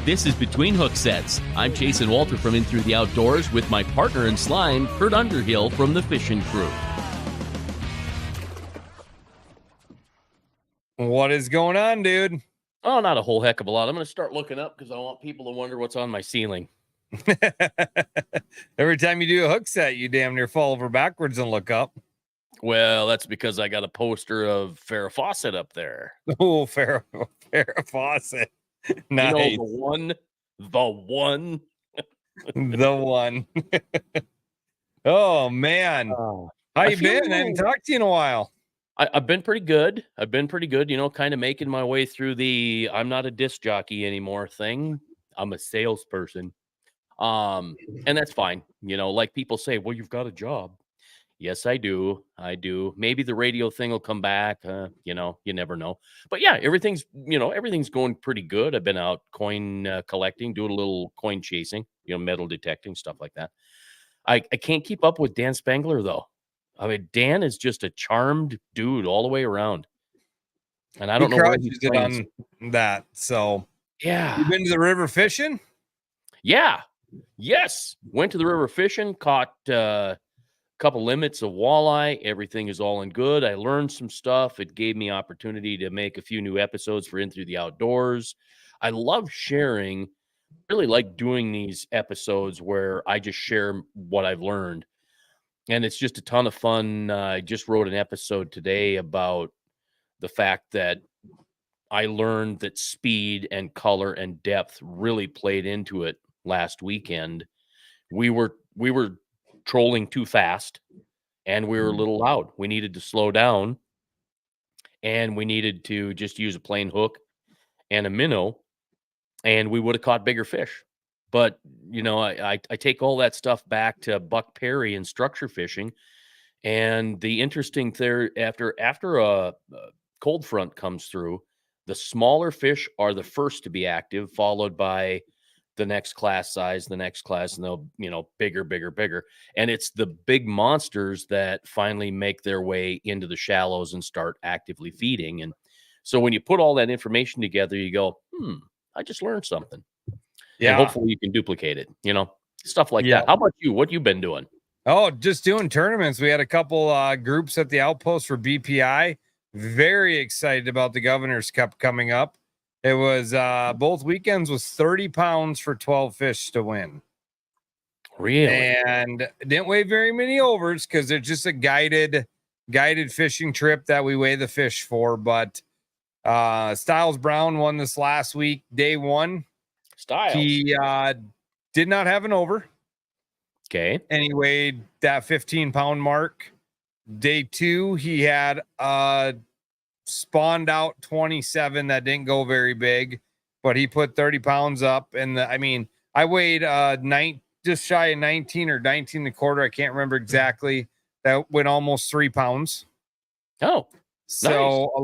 This is Between Hooksets. I'm Jason Walter from In Through the Outdoors with my partner in slime, Kurt Underhill from the fishing crew. What is going on, dude? Oh, not a whole heck of a lot. I'm going to start looking up because I want people to wonder what's on my ceiling. Every time you do a hook set, you damn near fall over backwards and look up. Well, that's because I got a poster of Farrah Fawcett up there. Oh, Farrah Fawcett. Nice. You know, the one. The one. Oh, man. How you been? I haven't talked to you in a while. I've been pretty good. You know, kind of making my way through the I'm not a disc jockey anymore thing. I'm a salesperson. And that's fine. You know, like people say, well, you've got a job. Yes, I do. Maybe the radio thing will come back. You know, you never know. But yeah, everything's going pretty good. I've been out coin collecting, doing a little coin chasing, you know, metal detecting, stuff like that. I can't keep up with Dan Spangler, though. I mean, Dan is just a charmed dude all the way around. And I don't know where he's on that. So yeah. You been to the river fishing? Yeah. Yes. Went to the river fishing, caught couple limits of walleye. Everything is all in good. I learned some stuff. It gave me opportunity to make a few new episodes for In Through the Outdoors. I love sharing, really like doing these episodes where I just share what I've learned. And it's just a ton of fun. I just wrote an episode today about the fact that I learned that speed and color and depth really played into it last weekend. We were trolling too fast and we were a little loud. We needed to slow down and we needed to just use a plain hook and a minnow and we would have caught bigger fish. But, you know, I take all that stuff back to Buck Perry and structure fishing. And the interesting thing after a cold front comes through, the smaller fish are the first to be active, followed by the next class size, the next class, and they'll, you know, bigger. And it's the big monsters that finally make their way into the shallows and start actively feeding. And so when you put all that information together, you go, I just learned something. Yeah. And hopefully you can duplicate it, you know, stuff like that. How about you? What you been doing? Oh, just doing tournaments. We had a couple groups at the outpost for BPI. Very excited about the Governor's Cup coming up. It was both weekends was 30 pounds for 12 fish to win. Really? And didn't weigh very many overs because they're just a guided fishing trip that we weigh the fish for. But Styles Brown won this last week, day one. Styles. He did not have an over. Okay. And he weighed that 15-pound mark. Day two, he had spawned out 27 that didn't go very big, but he put 30 pounds up. And I weighed just shy of 19 or 19 and a quarter. I can't remember exactly. That went almost 3 pounds. Oh, so nice. a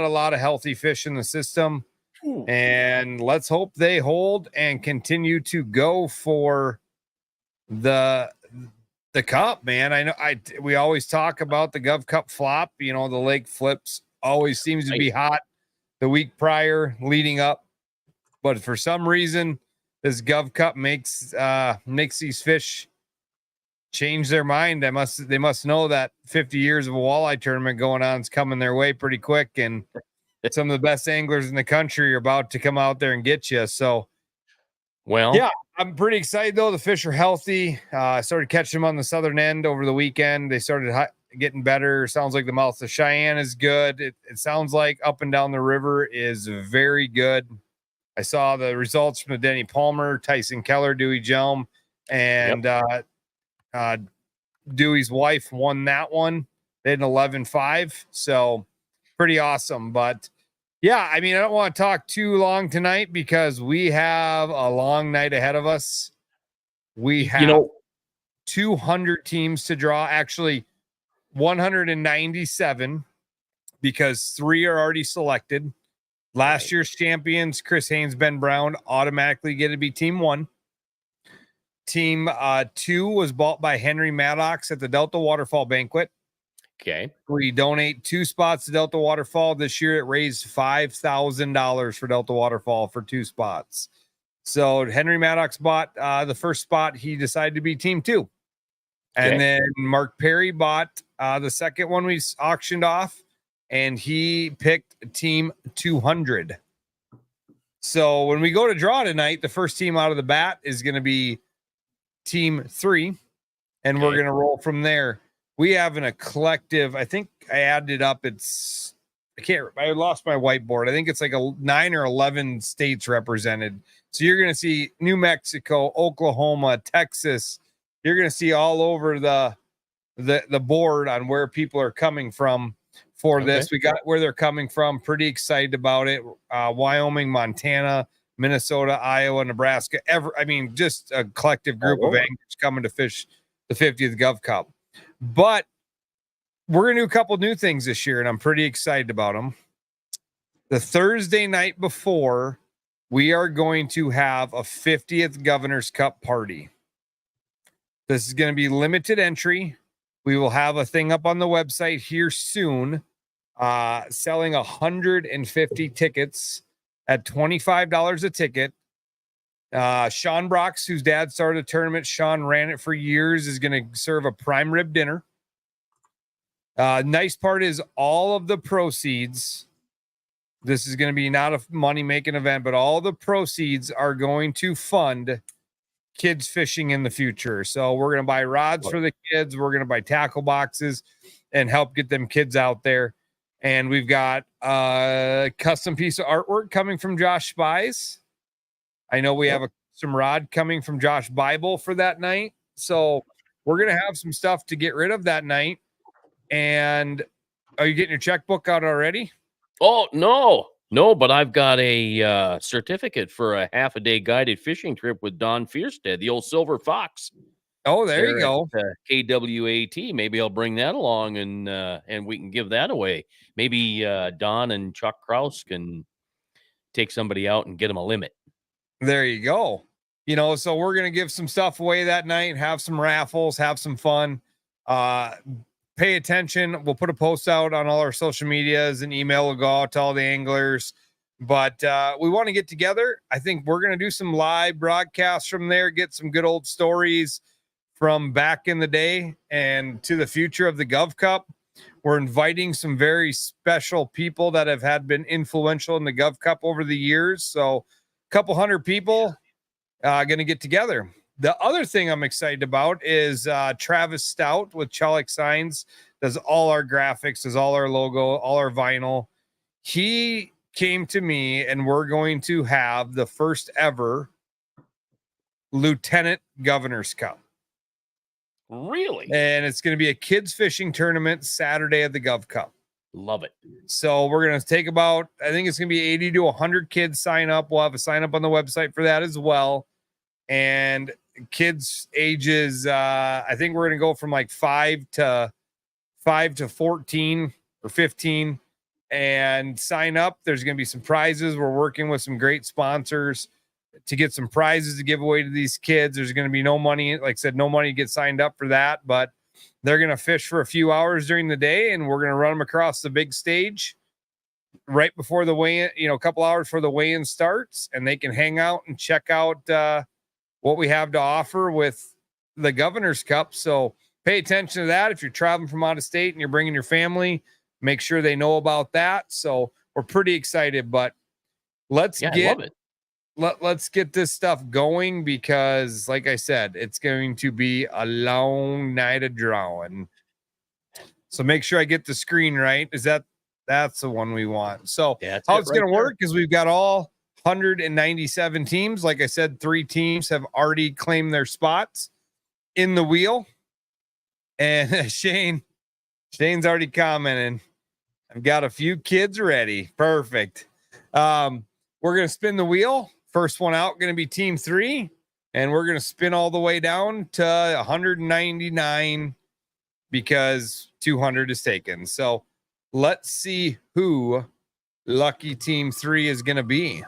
lot of healthy fish in the system. Ooh. And let's hope they hold and continue to go for the cup, man. I know we always talk about the Gov Cup flop. You know, the lake flips always seems to be hot the week prior leading up, but for some reason this Gov Cup makes these fish change their mind. They must know that 50 years of a walleye tournament going on is coming their way pretty quick, and some of the best anglers in the country are about to come out there and get you. So well, yeah, I'm pretty excited though. The fish are healthy. I started catching them on the southern end over the weekend. They started getting better. Sounds like the mouth of Cheyenne is good. It sounds like up and down the river is very good. I saw the results from the Denny Palmer, Tyson Keller, Dewey Jelm, and Dewey's wife won that one. They had an 11-5, so pretty awesome. But yeah, I don't want to talk too long tonight because we have a long night ahead of us. We have 200 teams to draw. Actually, 197 because 3 are already selected. Last year's champions, Chris Haynes, Ben Brown, automatically get to be team 1. Team 2 was bought by Henry Maddox at the Delta Waterfall Banquet. Okay. We donate 2 spots to Delta Waterfall. This year it raised $5,000 for Delta Waterfall for 2 spots. So Henry Maddox bought the first spot. He decided to be team 2. And Okay. then Mark Perry bought the second one we auctioned off, and he picked team 200. So when we go to draw tonight, the first team out of the bat is going to be team 3, and we're Okay. going to roll from there. We have a collective, I think I added it up. I lost my whiteboard. I think it's like 9 or 11 states represented. So you're going to see New Mexico, Oklahoma, Texas. You're going to see all over the board on where people are coming from for this. Okay. We got where they're coming from. Pretty excited about it. Wyoming, Montana, Minnesota, Iowa, Nebraska. Just a collective group All of over. anglers coming to fish the 50th Gov Cup. But we're going to do a couple new things this year, and I'm pretty excited about them. The Thursday night before, we are going to have a 50th Governor's Cup party. This is going to be limited entry. We will have a thing up on the website here soon, selling 150 tickets at $25 a ticket. Sean Brox, whose dad started a tournament, Sean ran it for years, is going to serve a prime rib dinner. Nice part is all of the proceeds. This is going to be not a money-making event, but all the proceeds are going to fund kids fishing in the future. So we're going to buy rods for the kids. We're going to buy tackle boxes and help get them kids out there. And we've got a custom piece of artwork coming from Josh Spies. I know we have a custom rod coming from Josh Bible for that night. So we're going to have some stuff to get rid of that night. And are you getting your checkbook out already? Oh, no, but I've got a certificate for a half-a-day guided fishing trip with Don Fierstead, the old Silver Fox. Oh, there you go. At, KWAT. Maybe I'll bring that along and we can give that away. Maybe Don and Chuck Kraus can take somebody out and get them a limit. There you go. So we're going to give some stuff away that night, have some raffles, have some fun. Pay attention. We'll put a post out on all our social medias, and email will go out to all the anglers. But we want to get together. I think we're going to do some live broadcasts from there, get some good old stories from back in the day and to the future of the Gov Cup. We're inviting some very special people that have been influential in the Gov Cup over the years. So a couple hundred people going to get together. The other thing I'm excited about is Travis Stout with Chalik Signs, does all our graphics, does all our logo, all our vinyl. He came to me, and we're going to have the first ever Lieutenant Governor's Cup. Really? And it's going to be a kids fishing tournament Saturday at the Gov Cup. Love it. So we're going to take I think it's going to be 80 to 100 kids sign up. We'll have a sign up on the website for that as well. And kids ages, I think we're going to go from like 5 to 14 or 15 and sign up. There's going to be some prizes. We're working with some great sponsors to get some prizes to give away to these kids. There's going to be no money. Like I said, no money to get signed up for that, but they're going to fish for a few hours during the day, and we're going to run them across the big stage right before the weigh-in, a couple hours before the weigh-in starts, and they can hang out and check out what we have to offer with the Governor's Cup. So pay attention to that. If you're traveling from out of state and you're bringing your family, make sure they know about that. So we're pretty excited, but let's get this stuff going, because like I said, it's going to be a long night of drawing. So make sure I get the screen right. That's the one we want. So how it's going to work is we've got all 197 teams. Like I said, 3 teams have already claimed their spots in the wheel. And Shane's already commenting, I've got a few kids ready. Perfect. We're going to spin the wheel. First one out going to be team 3. And we're going to spin all the way down to 199 because 200 is taken. So let's see who lucky team 3 is going to be.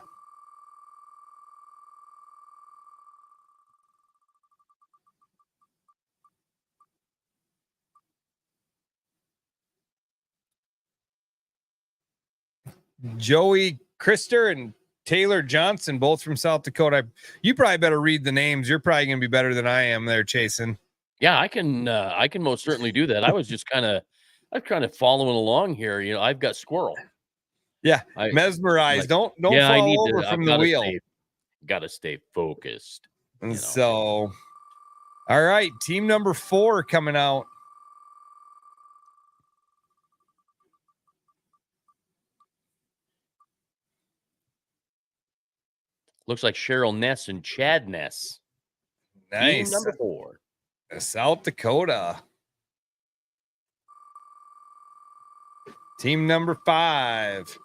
Joey Krister and Taylor Johnson, both from South Dakota. You probably better read the names. You're probably going to be better than I am there, Chasen. Yeah, I can most certainly do that. I was just I'm kind of following along here. You know, I've got squirrel. Yeah, I mesmerized. like, Don't yeah, I fall need over to. from I've the got to wheel. stay focused. And You know. so, all right, team number 4 coming out. Looks like Cheryl Ness and Chad Ness. Team Nice. number 4. South Dakota. Team number 5.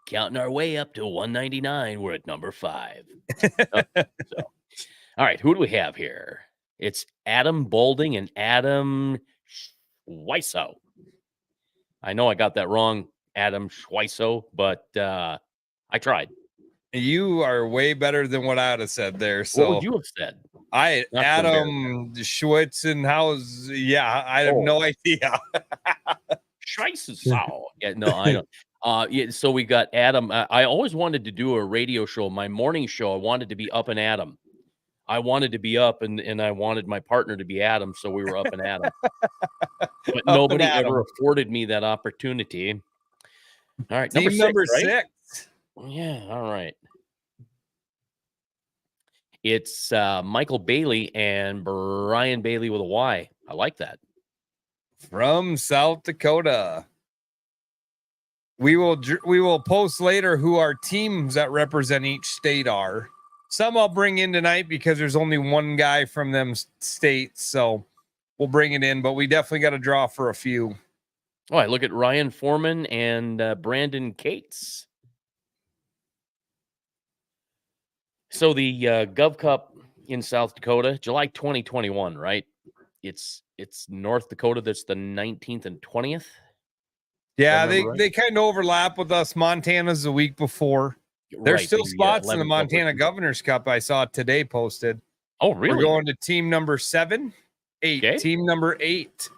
Counting our way up to 199. We're at number 5. Okay, so, all right, who do we have here? It's Adam Bolding and Adam Schweiso. I know I got that wrong, Adam Schweiso, but I tried. You are way better than what I would have said there. What So would you have said? Not so Adam Schwitz and how's I have no idea. Schweiso. Yeah, no, I don't. Yeah, so we got Adam. I always wanted to do a radio show. My morning show, I wanted to be Up and Adam. I wanted to be up, and I wanted my partner to be Adam, so we were Up and Adam. But nobody ever afforded me that opportunity. All right, team number 6. Right? Yeah, all right. It's Michael Bailey and Brian Bailey with a Y. I like that. From South Dakota. We will post later who our teams that represent each state are. Some I'll bring in tonight because there's only one guy from them states, so we'll bring it in, but we definitely got to draw for a few. All right, look at Ryan Foreman and Brandon Cates. So the Gov Cup in South Dakota, July 2021, right? It's North Dakota. That's the 19th and 20th. Yeah, they kind of overlap with us. Montana's the week before. There's still spots in the Montana Governor's Cup. I saw today posted. Oh, really? We're going to team number 7, 8. Okay. Team number 8.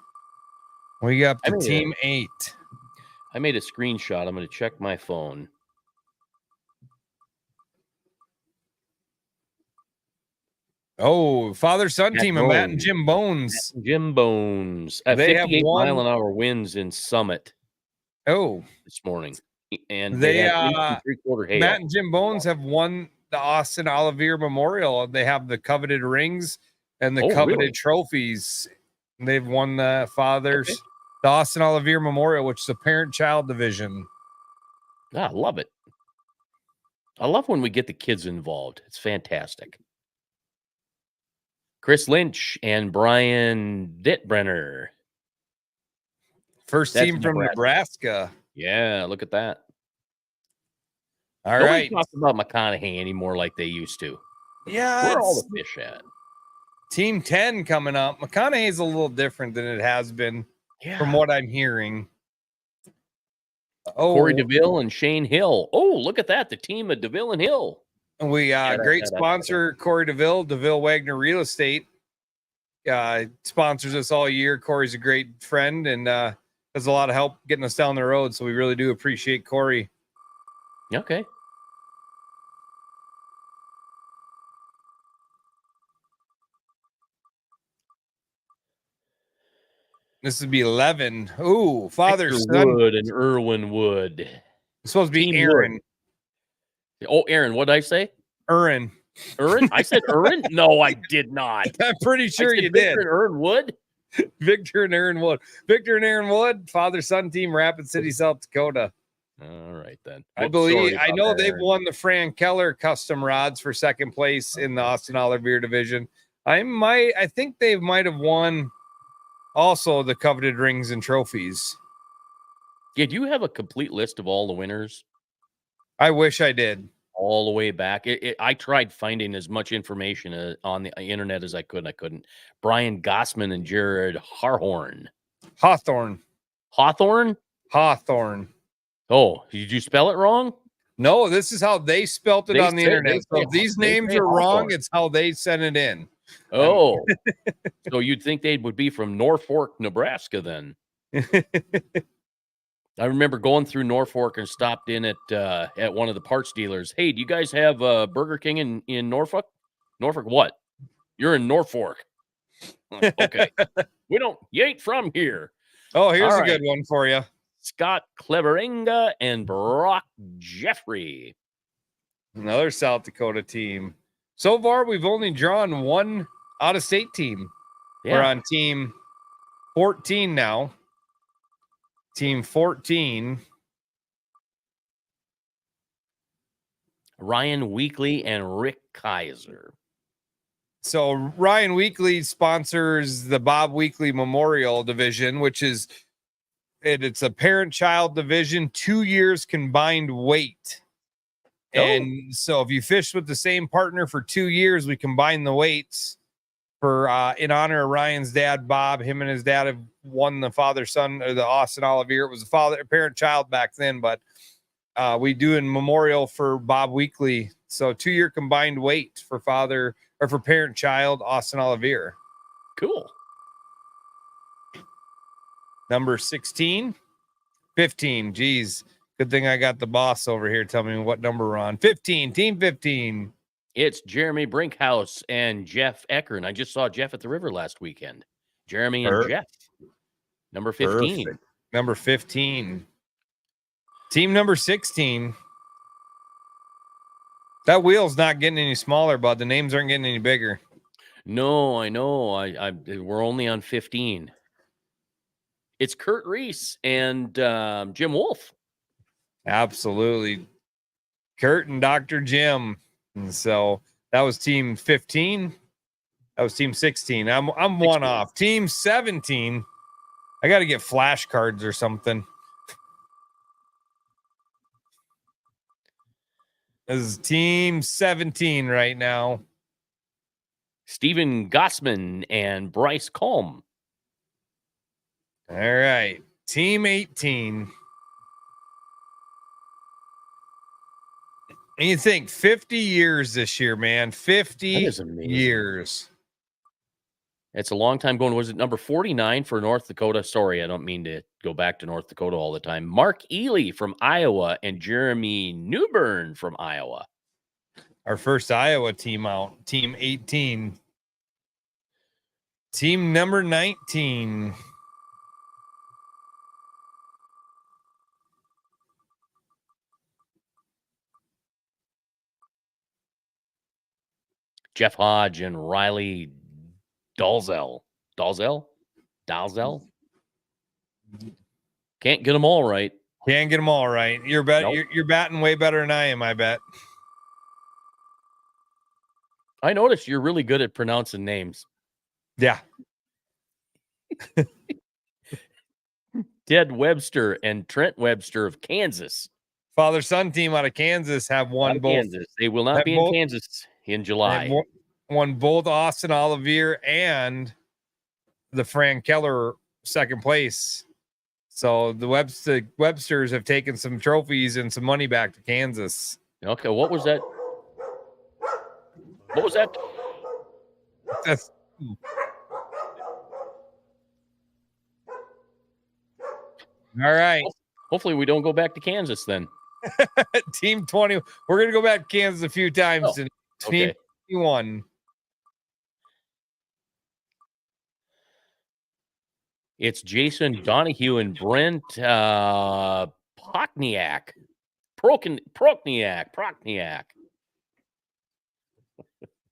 We got to team 8. I made a screenshot. I'm going to check my phone. Oh, father-son team of Matt and Jim Bones. Jim Bones. 58 mile-an-hour winds in Summit. Oh, this morning. And they had 3/4 hail. Matt and Jim Bones have won the Austin Olivier Memorial. They have the coveted rings and the coveted trophies. They've won the the Austin Olivier Memorial, which is a parent-child division. I love it. I love when we get the kids involved. It's fantastic. Chris Lynch and Brian Dittbrenner. First team from Nebraska. Yeah, look at that. All right. Nobody talks about McConaughey anymore like they used to. Yeah. Where are all the fish at? Team 10 coming up. McConaughey is a little different than it has been from what I'm hearing. Oh, Corey DeVille and Shane Hill. Oh, look at that. The team of DeVille and Hill. We great sponsor, Corey DeVille Wagner Real Estate. Sponsors us all year. Corey's a great friend and has a lot of help getting us down the road. So we really do appreciate Corey. Okay. This would be 11. Ooh, father's son. Wood and Irwin Wood. It's supposed to be Aaron. Wood. Oh, Aaron. What did I say? Urin. Urin? I said Urin? No, I did not. I'm pretty sure you Victor did. And Aaron Wood? Victor and Aaron Wood. Victor and Aaron Wood, father-son team, Rapid City, South Dakota. All right, then. I know they've won the Fran Keller custom rods for second place in the Austin Olivier division. I think they might have won also the coveted rings and trophies. Yeah, do you have a complete list of all the winners? I wish I did. All the way back. I tried finding as much information on the internet as I could, and I couldn't. Brian Gossman and Jared Hawthorne. Oh, did you spell it wrong? No, this is how they spelt it on the internet. So if these names are wrong, it's how they sent it in. Oh, so you'd think they would be from Norfolk, Nebraska then. I remember going through Norfolk and stopped in at one of the parts dealers. Hey, do you guys have Burger King in Norfolk? Norfolk what? You're in Norfolk. Okay. You ain't from here. Oh, here's All a right. good one for you. Scott Cleveringa and Brock Jeffrey. Another South Dakota team. So far, we've only drawn one out-of-state team. Yeah. We're on team 14 now. Team 14. Ryan Weekly and Rick Kaiser. So Ryan Weekly sponsors the Bob Weekly Memorial Division, which is it's a parent-child division, 2 years combined weight. And so if you fish with the same partner for 2 years, we combine the weights for in honor of Ryan's dad, Bob. Him and his dad have won the father-son or the Austin Olivier. It was a parent-child back then, but we do in memorial for Bob Weekly. So 2 year combined weight for father or for parent-child Austin Olivier. Cool. Number 16, 15. Geez, good thing I got the boss over here. Tell me what number we're on. 15, team 15. It's Jeremy Brinkhouse and Jeff Eckern. I just saw Jeff at the river last weekend. Jeremy and Jeff. Number 15. Perfect. Number 15. Team number 16. That wheel's not getting any smaller, bud. The names aren't getting any bigger. No, I know. We're only on 15. It's Kurt Reese and Jim Wolf. Absolutely. Kurt and Dr. Jim. And so that was team 15. That was team 16. I'm 16. One off. Team 17. I got to get flashcards or something. This is team 17 right now. Stephen Gossman and Bryce Colm. All right. Team 18. And you think 50 years this year, man. 50 years. It's a long time going. Was it number 49 for North Dakota? Sorry, I don't mean to go back to North Dakota all the time. Mark Ely from Iowa and Jeremy Newbern from Iowa. Our first Iowa team out. Team 18. Team number 19. Jeff Hodge and Riley Dalzell. Dalzell? Can't get them all right. Can't get them all right. You're batting way better than I am, I bet. I noticed you're really good at pronouncing names. Yeah. Ted Webster and Trent Webster of Kansas. Father-son team out of Kansas have won both. Kansas. They will not be in Kansas in July. Won both Austin Olivier and the Fran Keller second place. So the Websters have taken some trophies and some money back to Kansas. Okay, what was that? What was that? That's all right. Hopefully we don't go back to Kansas then. Team 20. We're going to go back to Kansas a few times. Team 21. It's Jason Donahue and Brent Prokniak.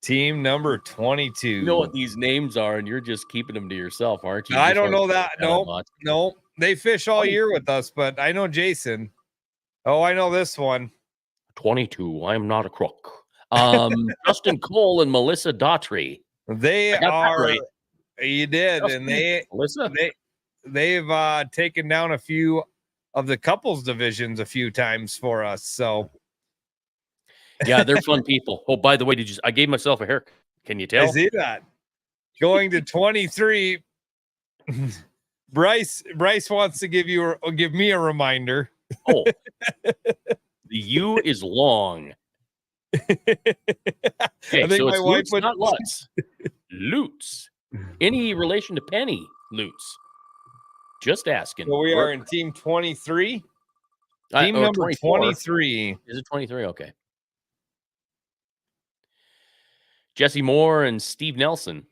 Team number 22. You know what these names are, and you're just keeping them to yourself, aren't you? I don't know that. No. They fish all year with us, but I know Jason. Oh, I know this one. 22. I'm not a crook. Justin Cole and Melissa Daughtry. They are. Right. You did, Justin, and they've taken down a few of the couples divisions a few times for us. So yeah, they're fun people. Oh, by the way, I gave myself a haircut. Can you tell? I see that. Going to 23. Bryce wants to give me a reminder. Oh, the U is long. Okay, I think so my it's wife Lutz, not Lutz. Lutz. Any relation to Penny Lutz? Just asking. So we are in team 23. Team or number 24. 23. Is it 23? Okay. Jesse Moore and Steve Nelson,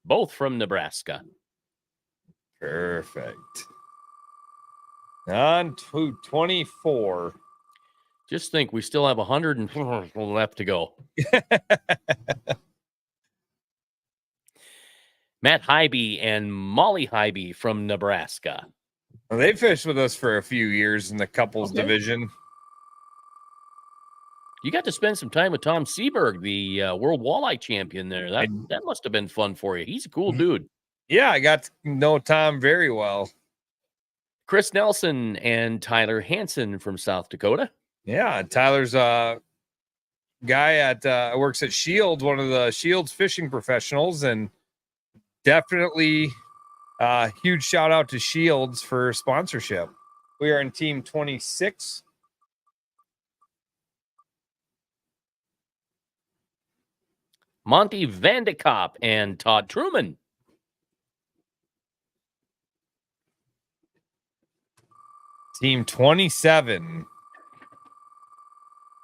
both from Nebraska. Perfect. On to 24. Just think, we still have 100 left to go. Matt Hybe and Molly Hybe from Nebraska. Well, they fished with us for a few years in the couples division. You got to spend some time with Tom Seberg, the world walleye champion there. That must have been fun for you. He's a cool dude. Yeah, I got to know Tom very well. Chris Nelson and Tyler Hansen from South Dakota. Yeah, Tyler's a guy at works at Shields, one of the Shields fishing professionals, and definitely huge shout out to Shields for sponsorship. We are in team 26. Monty Vandekop and Todd Truman. Team 27.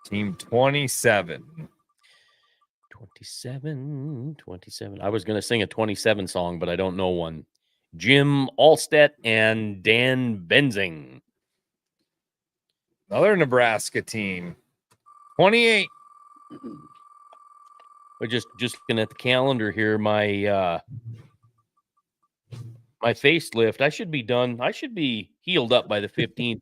Team 27. 27. I was going to sing a 27 song, but I don't know one. Jim Allstedt and Dan Benzing. Another Nebraska team. 28. We're just looking at the calendar here. My my facelift. I should be done. I should be healed up by the 15th.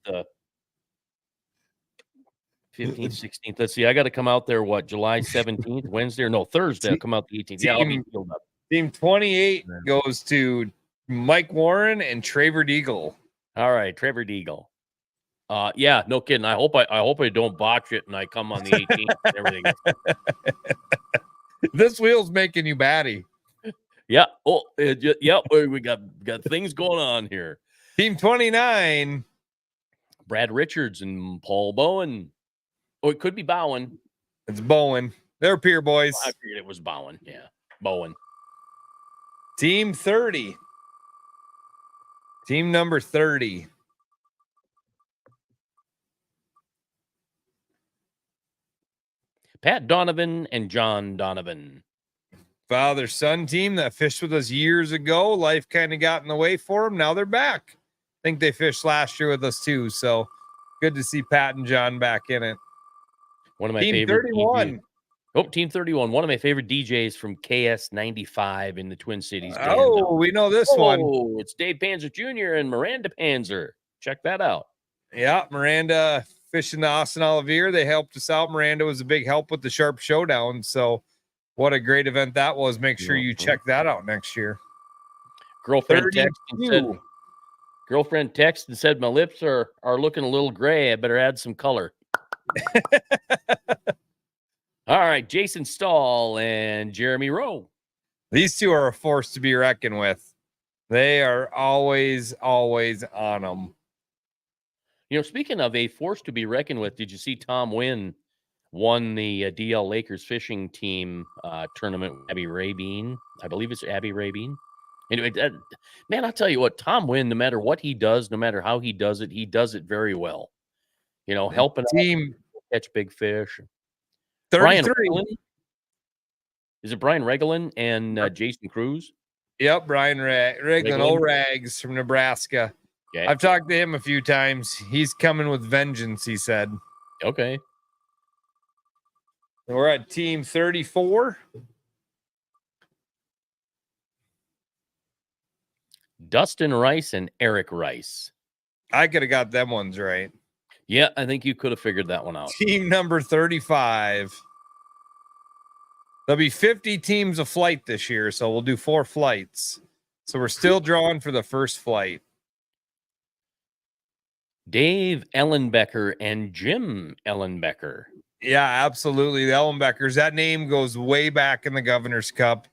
15th, 16th. Let's see. I got to come out there. What, July 17th, Wednesday, or no, Thursday? I'll come out the 18th. Yeah, I'll be healed up. Team 28 goes to Mike Warren and Trevor Deagle. All right, Trevor Deagle. Yeah, no kidding. I hope I don't botch it and I come on the 18th and everything. This wheel's making you batty. Yeah. Oh, yeah. We got things going on here. Team 29. Brad Richards and Paul Bowen. Oh, it could be Bowen. It's Bowen. They're peer boys. I figured it was Bowen. Yeah, Bowen. Team 30. Team number 30. Pat Donovan and John Donovan. Father-son team that fished with us years ago. Life kind of got in the way for them. Now they're back. I think they fished last year with us too. So good to see Pat and John back in it. One of my team favorite 31. DJs. Oh, Team 31. One of my favorite DJs from KS95 in the Twin Cities. Oh, we know this one. Oh, it's Dave Panzer Jr. and Miranda Panzer. Check that out. Yeah, Miranda fishing the Austin Olivier. They helped us out. Miranda was a big help with the Sharp Showdown. So what a great event that was. Make sure you check that out next year. Girlfriend texted and said, my lips are looking a little gray. I better add some color. All right, Jason Stahl and Jeremy Rowe. These two are a force to be reckoned with. They are always on them. You know, speaking of a force to be reckoned with, did you see Tom Wynn won the DL Lakers fishing team tournament with Abby Rabine? I believe it's Abby Rabine. Anyway, man, I'll tell you what, Tom Wynn, no matter what he does, no matter how he does it very well. You know, helping team catch big fish. 33. Is it Brian Regelin and Jason Cruz? Yep, Brian Regelin, old Rags from Nebraska. Okay. I've talked to him a few times. He's coming with vengeance, he said. Okay. And we're at team 34. Dustin Rice and Eric Rice. I could have got them ones right. Yeah, I think you could have figured that one out. Team number 35. There'll be 50 teams a flight this year, so we'll do 4 flights. So we're still drawing for the first flight. Dave Ellenbecker and Jim Ellenbecker. Yeah, absolutely. The Ellenbeckers. That name goes way back in the Governor's Cup.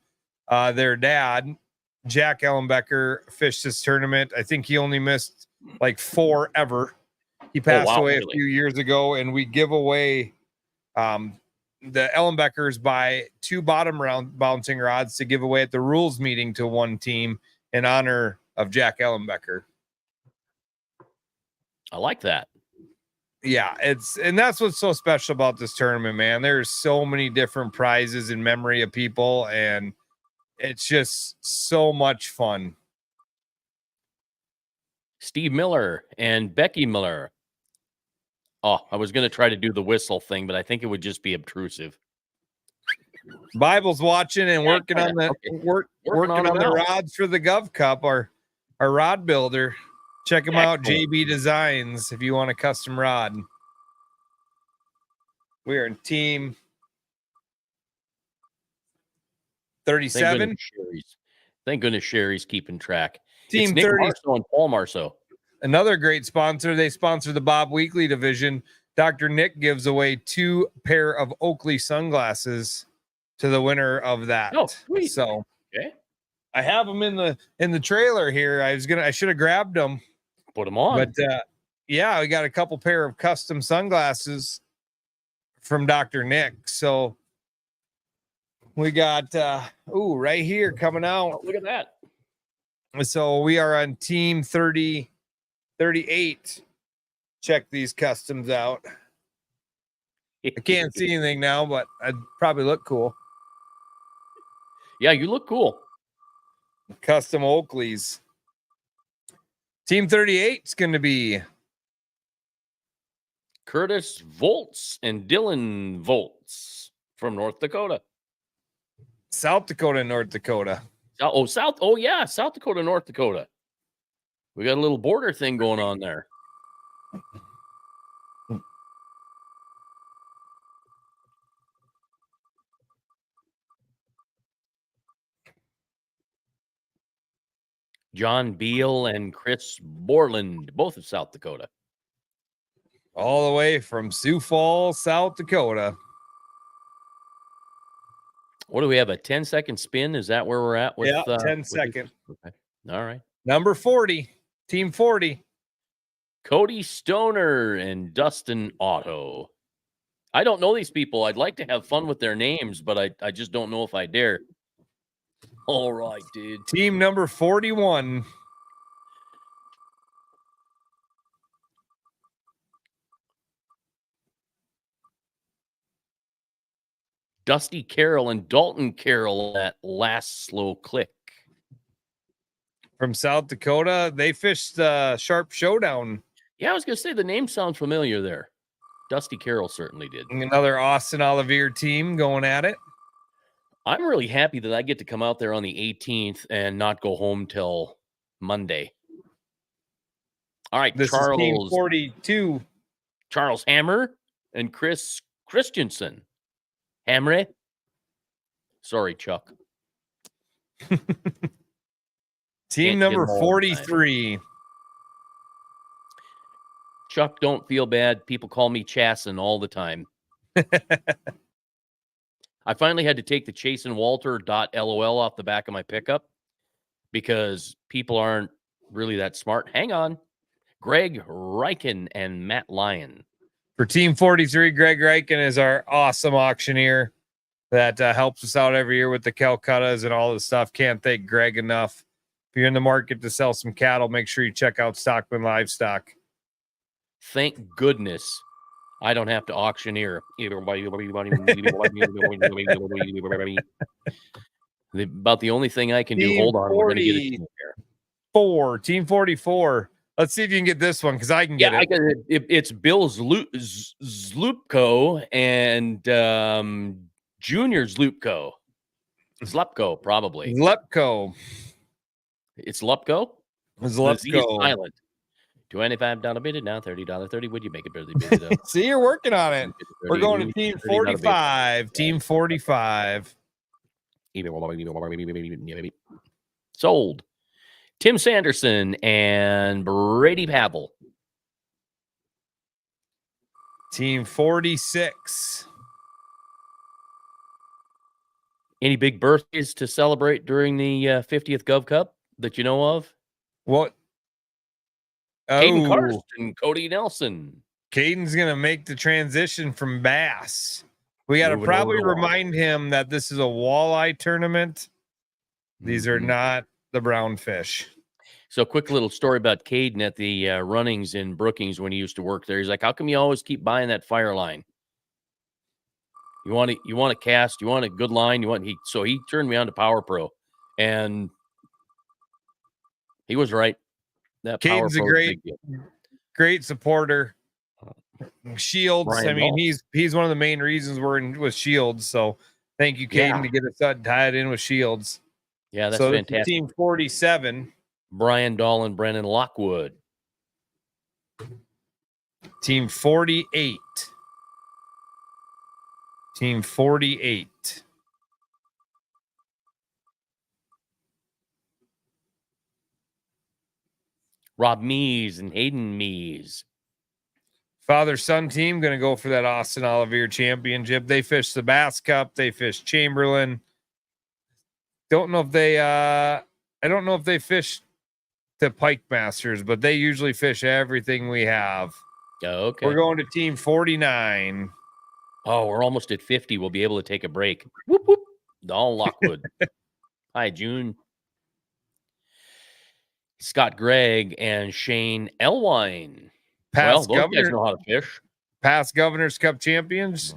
Their dad, Jack Ellenbecker, fished this tournament. I think he only missed like 4 ever. He passed away a few years ago, and we give away the Ellenbeckers by 2 bottom round bouncing rods to give away at the rules meeting to one team in honor of Jack Ellenbecker. I like that. Yeah, and that's what's so special about this tournament, man. There's so many different prizes in memory of people, and it's just so much fun. Steve Miller and Becky Miller. Oh, I was going to try to do the whistle thing, but I think it would just be obtrusive. Bible's watching and working on the working on the rods for the Gov Cup. Our rod builder. Check him out, JB Designs, if you want a custom rod. We are in team 37. Thank goodness Sherry's keeping track. Team it's Nick 30 Marceau and Paul Marceau. Another great sponsor. They sponsor the Bob Weekly division. Dr. Nick gives away 2 pair of Oakley sunglasses to the winner of that. Oh, sweet. So okay. I have them in the trailer here. I should have grabbed them. Put them on. But yeah, we got a couple pair of custom sunglasses from Dr. Nick. So we got right here coming out. Oh, look at that. So we are on team 38. Check these customs out. I can't see anything now, but I'd probably look cool. Yeah, you look cool. Custom Oakleys. Team 38 is going to be Curtis Volts and Dylan Volts from North Dakota. South Dakota, North Dakota. South. Oh, yeah. South Dakota, North Dakota. We got a little border thing going on there. John Beal and Chris Borland, both of South Dakota. All the way from Sioux Falls, South Dakota. What do we have? A 10-second spin? Is that where we're at? With, 10 second. Okay. All right. Number 40, team 40. Cody Stoner and Dustin Otto. I don't know these people. I'd like to have fun with their names, but I just don't know if I dare. All right, dude. Team number 41. Dusty Carroll and Dalton Carroll, that last slow click. From South Dakota, they fished Sharp Showdown. Yeah, I was going to say the name sounds familiar there. Dusty Carroll certainly did. Another Austin Olivier team going at it. I'm really happy that I get to come out there on the 18th and not go home till Monday. All right, this is team 42. Charles Hammer and Chris Christensen. Hamre. Sorry, Chuck. Team number 43. Chuck, don't feel bad. People call me Chasen all the time. I finally had to take the ChasenWalter.lol off the back of my pickup because people aren't really that smart. Hang on. Greg Reichen and Matt Lyon. For Team 43, Greg Reichen is our awesome auctioneer that helps us out every year with the Calcuttas and all this stuff. Can't thank Greg enough. If you're in the market to sell some cattle, make sure you check out Stockman Livestock. Thank goodness I don't have to auctioneer. About the only thing I can do. Hold on, we're going to get it here. Team 44. Let's see if you can get this one because I can get it. I got it. It's Bill Zlupko and Junior Zlupko. Slupko, probably. Zlupko. It's Lupko? Zlupko. Silent. $25 bid now, $30.30. Would you make it barely bid? See, you're working on it. We're going to Team 45. Team 45. Sold. Tim Sanderson and Brady Pavel. Team 46. Any big birthdays to celebrate during the 50th Gov Cup that you know of? What? Caden Karst, Cody Nelson. Caden's going to make the transition from bass. We got to probably remind him that this is a walleye tournament. These are not the brown fish. So, quick little story about Caden at the runnings in Brookings when he used to work there. He's like, "How come you always keep buying that fire line? You want to cast, you want a good line, so he turned me on to Power Pro, and he was right. That Power Caden's a Pro is a big deal. great supporter. Shields. Brian I mean, Dahl. he's one of the main reasons we're in with Shields. So thank you, Caden, Yeah. to get us tied in with Shields. Yeah, that's so this is fantastic. Team 47. Brian Dahl and Brennan Lockwood. Team 48. Team 48. Rob Mees and Hayden Mees. Father-son team going to go for that Austin Olivier Championship. They fish the Bass Cup. They fish Chamberlain. Don't know if they I don't know if they fish the Pike Masters, but they usually fish everything we have. Okay. We're going to Team 49. Oh, we're almost at 50. We'll be able to take a break. Whoop, whoop. Dahl Lockwood. Hi, June. Scott Gregg and Shane Elwine. Past Those guys know how to fish. Past Governor's Cup champions.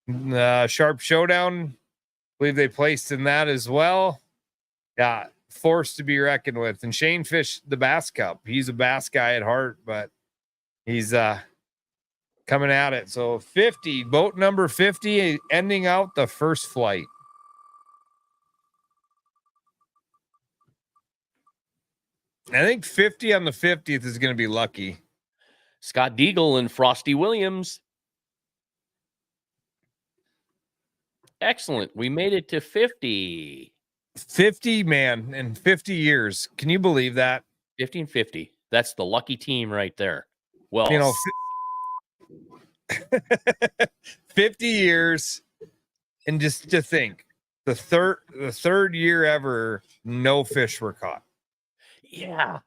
Sharp Showdown. I believe they placed in that as well. Yeah, force to be reckoned with. And Shane fished the Bass Cup. He's a bass guy at heart, but he's coming at it. So 50, boat number 50, ending out the first flight. I think 50 on the 50th is going to be lucky. Scott Deagle and Frosty Williams. Excellent. We made it to 50. 50, man, in 50 years. Can you believe that? 50 and 50. That's the lucky team right there. Well, you know, 50 years, and just to think, the third year ever, no fish were caught. Yeah.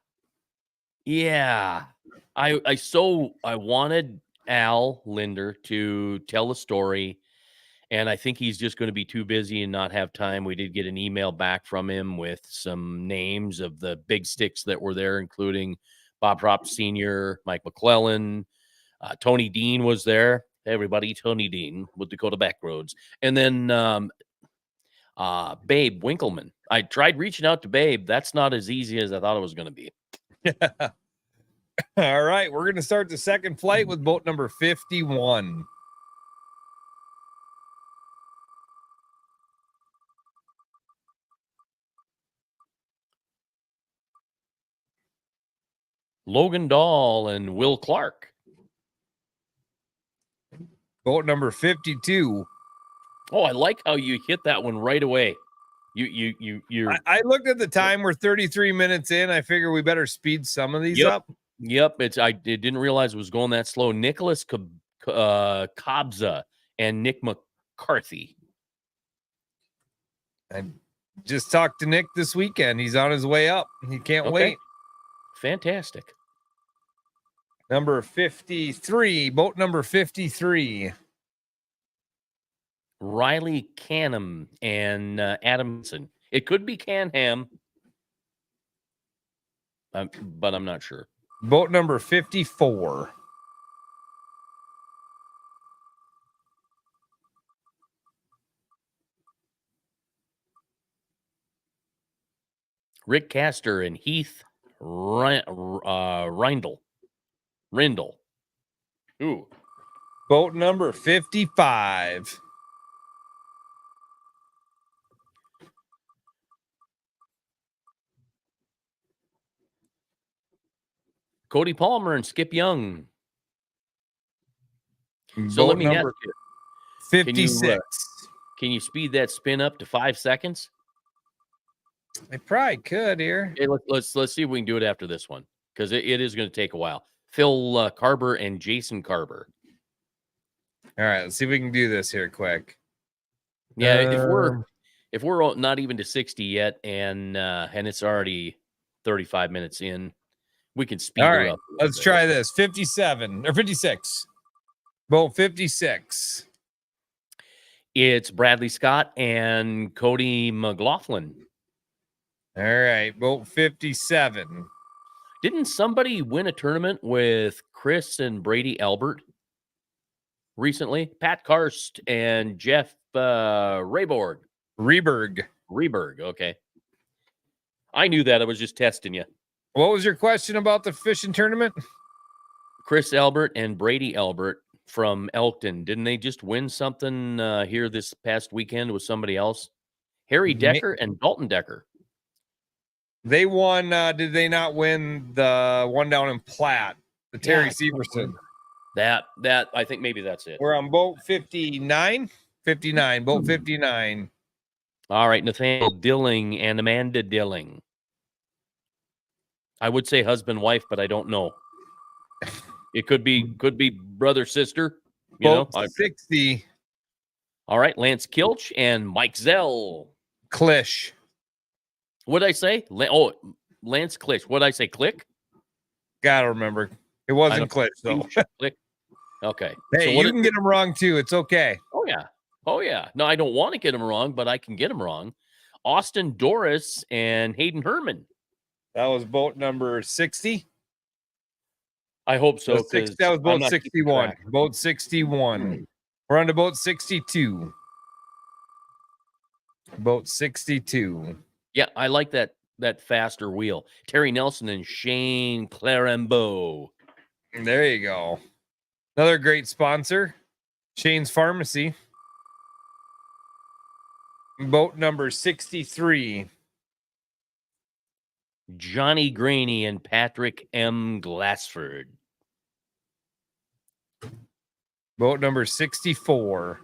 I wanted Al Linder to tell the story, and I think he's just going to be too busy and not have time. We did get an email back from him with some names of the big sticks that were there, including Bob Propp Sr., Mike McClellan, Tony Dean was there. Hey, everybody, Tony Dean with Dkaota Backroads. And then Babe Winkleman. I tried reaching out to Babe. That's not as easy as I thought it was going to be. All right, we're going to start the second flight with boat number 51. Logan Dahl and Will Clark. Boat number 52. Oh, I like how you hit that one right away. I looked at the time. We're 33 minutes in. I figure we better speed some of these up. Yep. I didn't realize it was going that slow. Nicholas Kobza and Nick McCarthy. I just talked to Nick this weekend. He's on his way up. He can't wait. Fantastic. Number 53, boat number 53. Riley Canham and Adamson. It could be Canham, but I'm not sure. Boat number 54. Rick Castor and Heath Rindle. Ooh. Boat number 55. Cody Palmer and Skip Young. So boat let me ask number you. 56. Can you speed that spin up to 5 seconds? I probably could here. Okay, let's see if we can do it after this one, because it is going to take a while. Phil Carber and Jason Carber. All right, let's see if we can do this here quick. Yeah, if we're not even to 60 yet, and it's already 35 minutes in, we can speed her up. Let's try this. 57 or 56. Boat 56. It's Bradley Scott and Cody McLaughlin. All right, boat 57. Didn't somebody win a tournament with Chris and Brady Albert recently? Pat Karst and Jeff Rayborg. Reberg. Okay. I knew that. I was just testing you. What was your question about the fishing tournament? Chris Albert and Brady Albert from Elkton. Didn't they just win something here this past weekend with somebody else? Harry Decker and Dalton Decker. They won. Did they not win the one down in Platte? The Terry Severson. That I think maybe that's it. We're on boat 59. 59. Boat 59. All right, Nathaniel Dilling and Amanda Dilling. I would say husband wife, but I don't know. It could be brother sister. Boat 60. All right, Lance Kilch and Mike Zell. Klish. What did I say? Lance Klish. What did I say? Click? Gotta remember. It wasn't Klish, though. Click. Okay. Hey, so you can get them wrong, too. It's okay. Oh, yeah. No, I don't want to get them wrong, but I can get them wrong. Austin Doris and Hayden Herman. That was boat number 60. I hope so. That was boat 61. Boat 61. We're on to boat 62. Boat 62. Yeah, I like that faster wheel. Terry Nelson and Shane Clarambeau. There you go. Another great sponsor, Shane's Pharmacy. Boat number 63. Johnny Graney and Patrick M. Glassford. Boat number 64.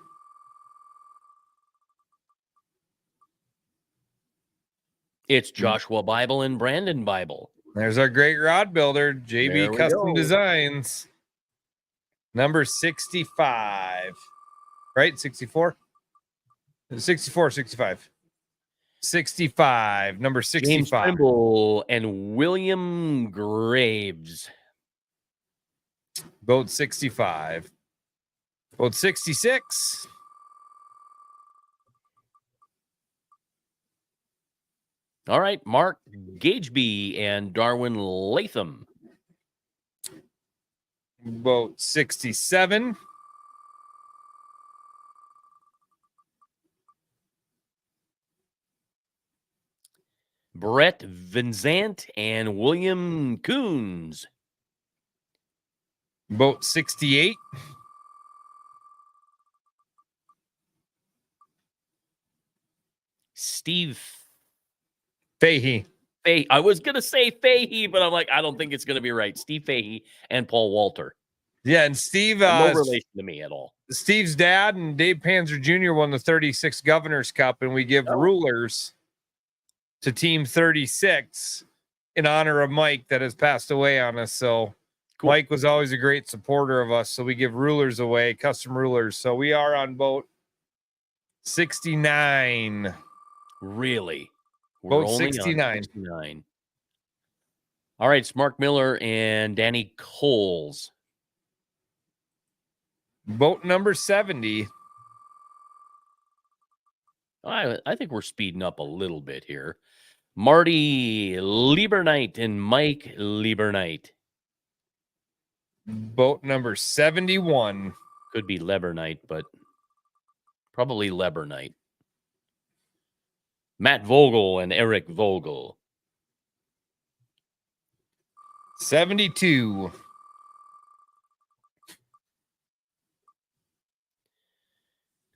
It's Joshua Bible and Brandon Bible. There's our great rod builder, JB Custom Designs. Number 65. Right? 64? 64, 65. 65. Number 65. James Trimble and William Graves. Boat 65. Boat 66. All right, Mark Gageby and Darwin Latham. Boat 67. Brett Vincent and William Coons. Boat 68. Steve Fahey. I was going to say Fahey, but I'm like, I don't think it's going to be right. Steve Fahey and Paul Walter. Yeah, and Steve... no relation to me at all. Steve's dad and Dave Panzer Jr. won the 36 Governor's Cup, and we give rulers to Team 36 in honor of Mike that has passed away on us. So cool. Mike was always a great supporter of us, so we give rulers away, custom rulers. So we are on boat 69. Really? Boat 69. 69. All right, it's Mark Miller and Danny Coles. Boat number 70. I think we're speeding up a little bit here. Marty Liebernight and Mike Liebernight. Boat number 71. Could be Lebernight, but probably Lebernight. Matt Vogel and Eric Vogel. 72.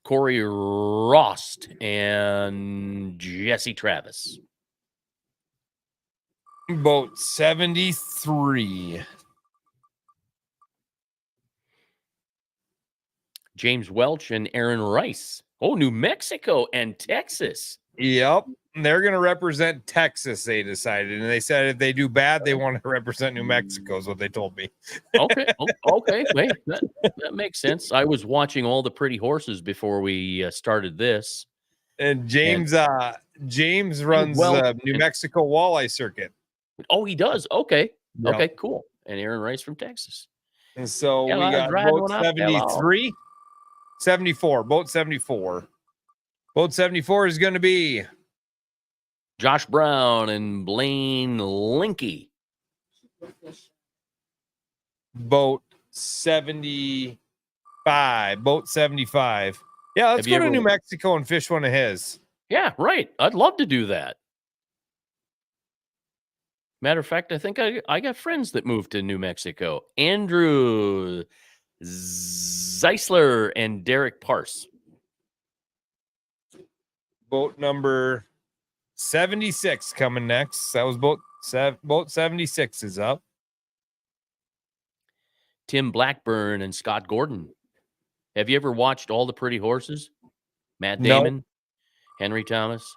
Corey Rost and Jesse Travis. Boat 73. James Welch and Aaron Rice. Oh, New Mexico and Texas. Yep. They're going to represent Texas, they decided. And they said if they do bad, they want to represent New Mexico, is what they told me. Okay. Okay. Wait, that makes sense. I was watching all the pretty horses before we started this. And James runs the New Mexico Walleye circuit. Oh, he does? Okay. Yep. Okay, cool. And Aaron Rice from Texas. And so we got boat 73, 74, boat 74. Boat 74 is going to be Josh Brown and Blaine Linky. Boat 75. Boat 75. Yeah, let's Have you go to ever- New Mexico and fish one of his. Yeah, right. I'd love to do that. Matter of fact, I think I got friends that moved to New Mexico. Andrew Zeisler and Derek Parse. Boat number 76 coming next. That was boat 76 is up. Tim Blackburn and Scott Gordon. Have you ever watched All the Pretty Horses? Matt No. Damon, Henry Thomas.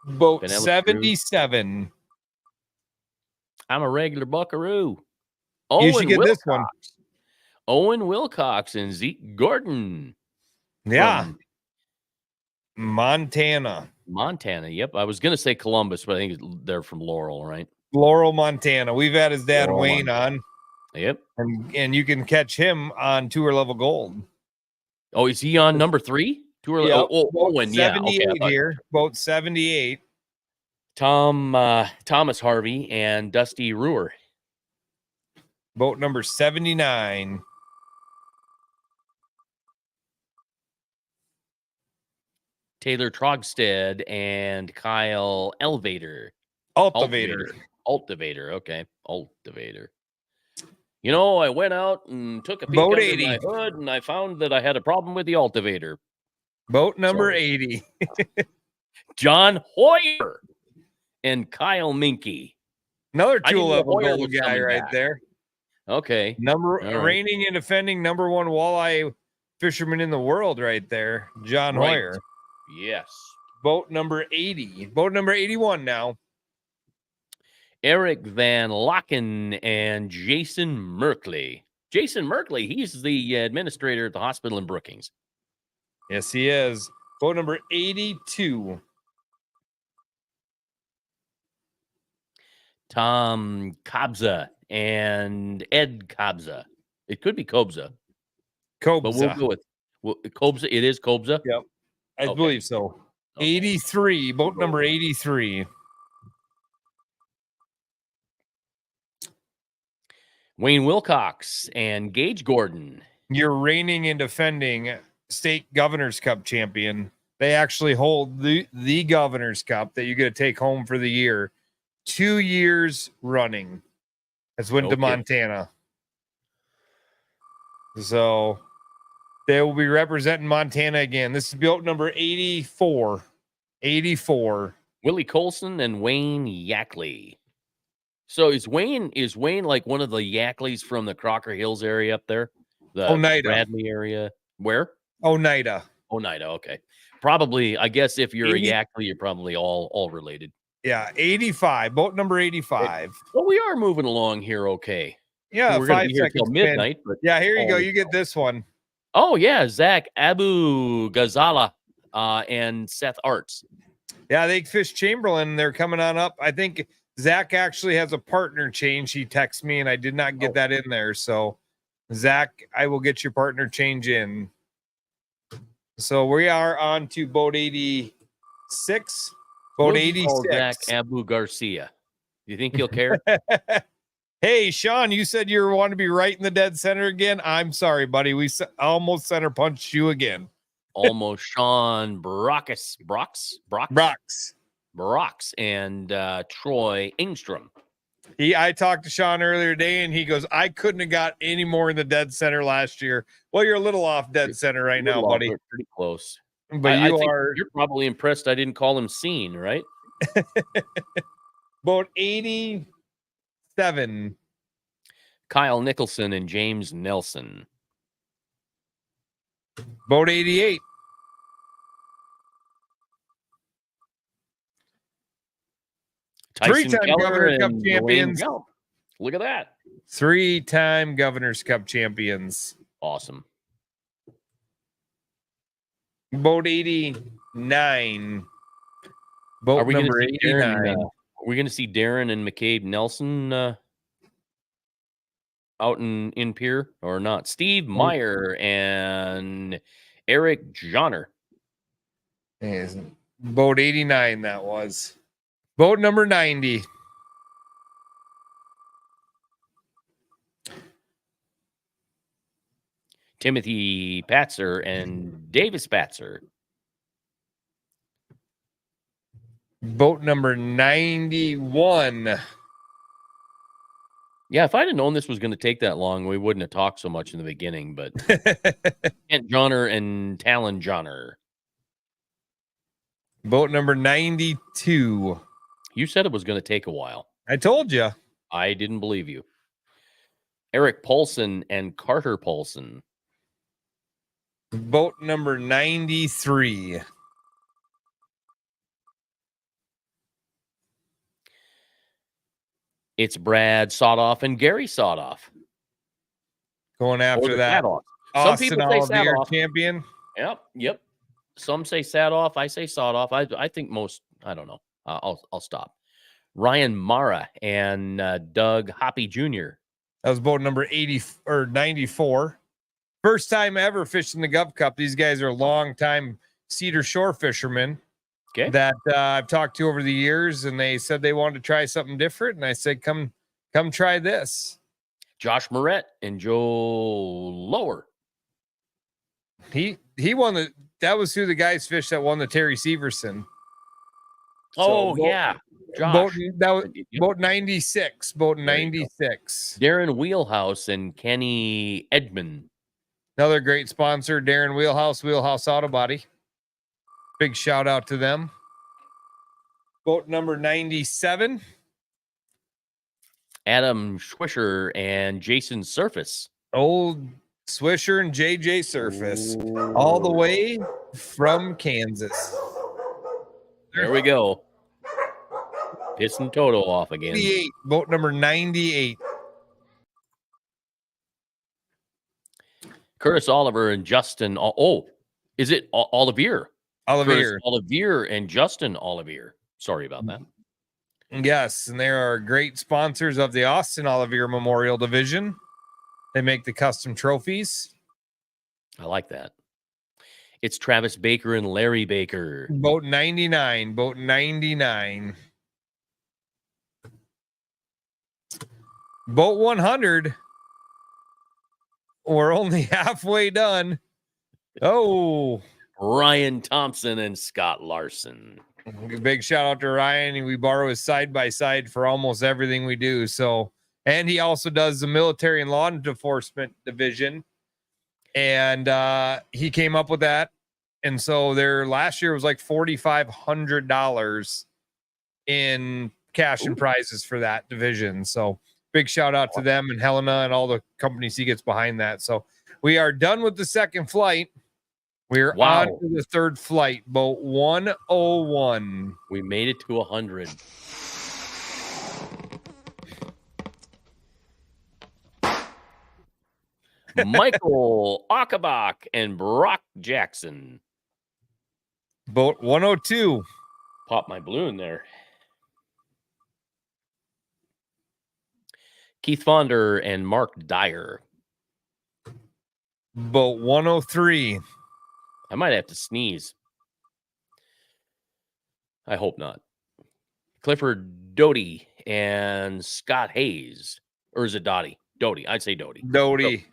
Boat Penelope 77. I'm a regular buckaroo. You should get this one. Owen Wilcox and Zeke Gordon. Yeah. from Montana. Montana. Yep. I was going to say Columbus, but I think they're from Laurel, right? Laurel, Montana. We've had his dad, Laurel, Wayne, Montana. on. Yep. And you can catch him on Tour Level Gold. Oh, is he on number 3? Tour Yep. Level. Owen. Yeah. 78 Okay. here. Boat 78. Thomas Harvey and Dusty Ruhr. Boat number 79. Taylor Trogstead and Kyle Elevator. Ultivator. Okay. Ultivator. You know, I went out and took a peek Boat under 80. my hood, and I found that I had a problem with the Ultivator. Boat number Sorry. 80. John Hoyer and Kyle Minky. Another I didn't Tour know Level Hoyer Gold was guy coming right back. there. Okay. All right. Reigning and defending number 1 walleye fisherman in the world right there. John Right. Hoyer. Yes. Boat number 80. Boat number 81 now. Eric Van Locken and Jason Merkley. Jason Merkley, he's the administrator at the hospital in Brookings. Yes, he is. Boat number 82. Tom Kobza and Ed Kobza. It could be Kobza, but we'll Kobza. go with Kobza. It is Kobza. Yep. I Okay. believe so. Okay. 83. Boat number 83. Wayne Wilcox and Gage Gordon. Your reigning and defending state Governor's Cup champion. They actually hold the Governor's Cup that you get to take home for the year. 2 years running. That's went to Okay. Montana. So they will be representing Montana again. This is boat number 84. 84. Willie Colson and Wayne Yackley. So is Wayne like one of the Yackleys from the Crocker Hills area up there? The Oneida. Bradley area. Where? Oneida. Oneida. Okay. Probably, I guess if you're 80 a Yackley, you're probably all related. Yeah, 85. Boat number 85. Well, we are moving along here. Okay. Yeah, We're going to 5 be here till seconds. Pin. midnight. But Yeah, here you go. holy You get this one. oh yeah, Zach Abu Ghazala and Seth Arts. Yeah, they fish Chamberlain. They're coming on up. I think Zach actually has a partner change. He texted me, and I did not get that in there. So, Zach, I will get your partner change in. So we are on to boat 86. Boat We'll just call 86. Zach Abu Garcia. You think he'll care? Hey, Sean, you said you want to be right in the dead center again. I'm sorry, buddy. We almost center punched you again. Almost Sean Brox, and Troy Engstrom. I talked to Sean earlier today, and he goes, I couldn't have got any more in the dead center last year. Well, you're a little off dead center right now, buddy. Pretty close. But I think are. You're probably impressed I didn't call him Scene, right? Boat 87. Kyle Nicholson and James Nelson. Boat 88. Tyson Three-time Keller Governor's Cup and champions. Dwayne Gelb. Look at that. 3-time Governor's Cup champions. Awesome. Boat 89. Boat Are we going to number see 89. Darren? Are we going to see Darren and McCabe Nelson out in Pier or not? Steve Meyer and Eric Johnner. Boat 89, that was. Boat number 90. Timothy Patzer and Davis Patzer. Boat number 91. Yeah, if I'd have known this was going to take that long, we wouldn't have talked so much in the beginning. But Kent Johnner and Talon Johnner. Boat number 92. You said it was going to take a while. I told you. I didn't believe you. Eric Paulson and Carter Paulson. Boat number 93. It's Brad Sodoff and Gary Sodoff. Going after that. Some Austin people say Olivier Sadoff. champion. Yep. Some say Sadoff. I say Sodoff. I think most. I don't know. I'll stop. Ryan Mara and Doug Hoppy Jr. That was boat number 80 or 94. First time ever fishing the Gov Cup. These guys are long-time Cedar Shore fishermen that I've talked to over the years, and they said they wanted to try something different. And I said, come try this. Josh Moret and Joe Lower. He won that was who the guys fished that won the Terry Severson. Yeah. Josh. Boat 96. Boat 96. Darren Wheelhouse and Kenny Edmond. Another great sponsor, Darren Wheelhouse Auto Body. Big shout out to them. Boat number 97. Adam Schwisher and Jason Surface. Old Swisher and JJ Surface. All the way from Kansas. There we go. Pissing Toto off again. 98. Boat number 98. Curtis Oliver and Justin. Is it Olivier? Olivier and Justin Olivier. Sorry about that. Yes, and they are great sponsors of the Austin Olivier Memorial Division. They make the custom trophies. I like that. It's Travis Baker and Larry Baker. Boat 99. Boat 99. Boat 100. We're only halfway done. Oh, Ryan Thompson and Scott Larson. Big shout out to Ryan. We borrow his side by side for almost everything we do. So, and he also does the military and law enforcement division. And he came up with that. And so their last year was like $4,500 in cash and prizes for that division. So big shout out to them and Helena and all the companies he gets behind that. So we are done with the second flight. We're on to the third flight, boat 101. We made it to 100. Michael Achabach and Brock Jackson. Boat 102. Pop my balloon there. Keith Fonder and Mark Dyer. Boat 103. I might have to sneeze. I hope not. Clifford Doty and Scott Hayes. Or is it Doty? Doty. I'd say Doty. Doty,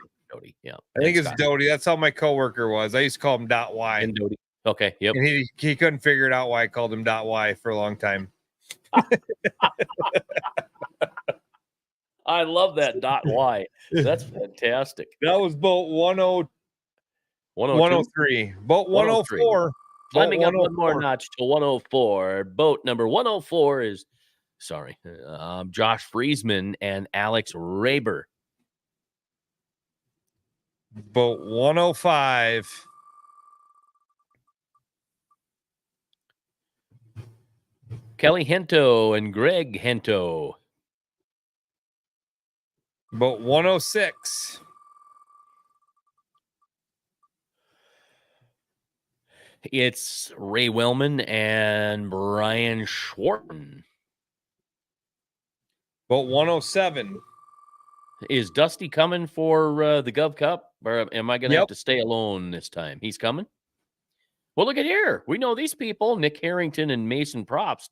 yeah. I think it's Doty. That's how my coworker was. I used to call him .y. And Doty. Okay, yep. And he couldn't figure it out why I called him .y for a long time. I love that .y. That's fantastic. That was boat 103. Boat 104. Climbing up one more notch to 104. Boat number 104 is, Josh Friesman and Alex Raber. Boat 105. Kelly Hento and Greg Hento. Boat 106. It's Ray Wellman and Brian Schwarten. Boat 107. Is Dusty coming for the Gov Cup? Or am I going to have to stay alone this time? He's coming? Well, look at here. We know these people, Nick Harrington and Mason Props.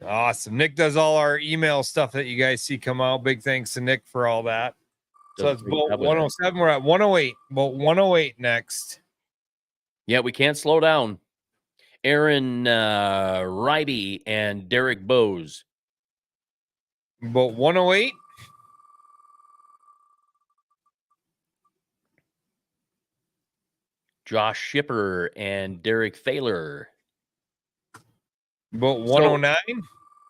Awesome. Nick does all our email stuff that you guys see come out. Big thanks to Nick for all that. So it's boat Top of that. 107. We're at 108. Boat 108 next. Yeah, we can't slow down. Aaron Ryby and Derek Bowes. Boat 108. Josh Shipper and Derek Thaler. Boat 109.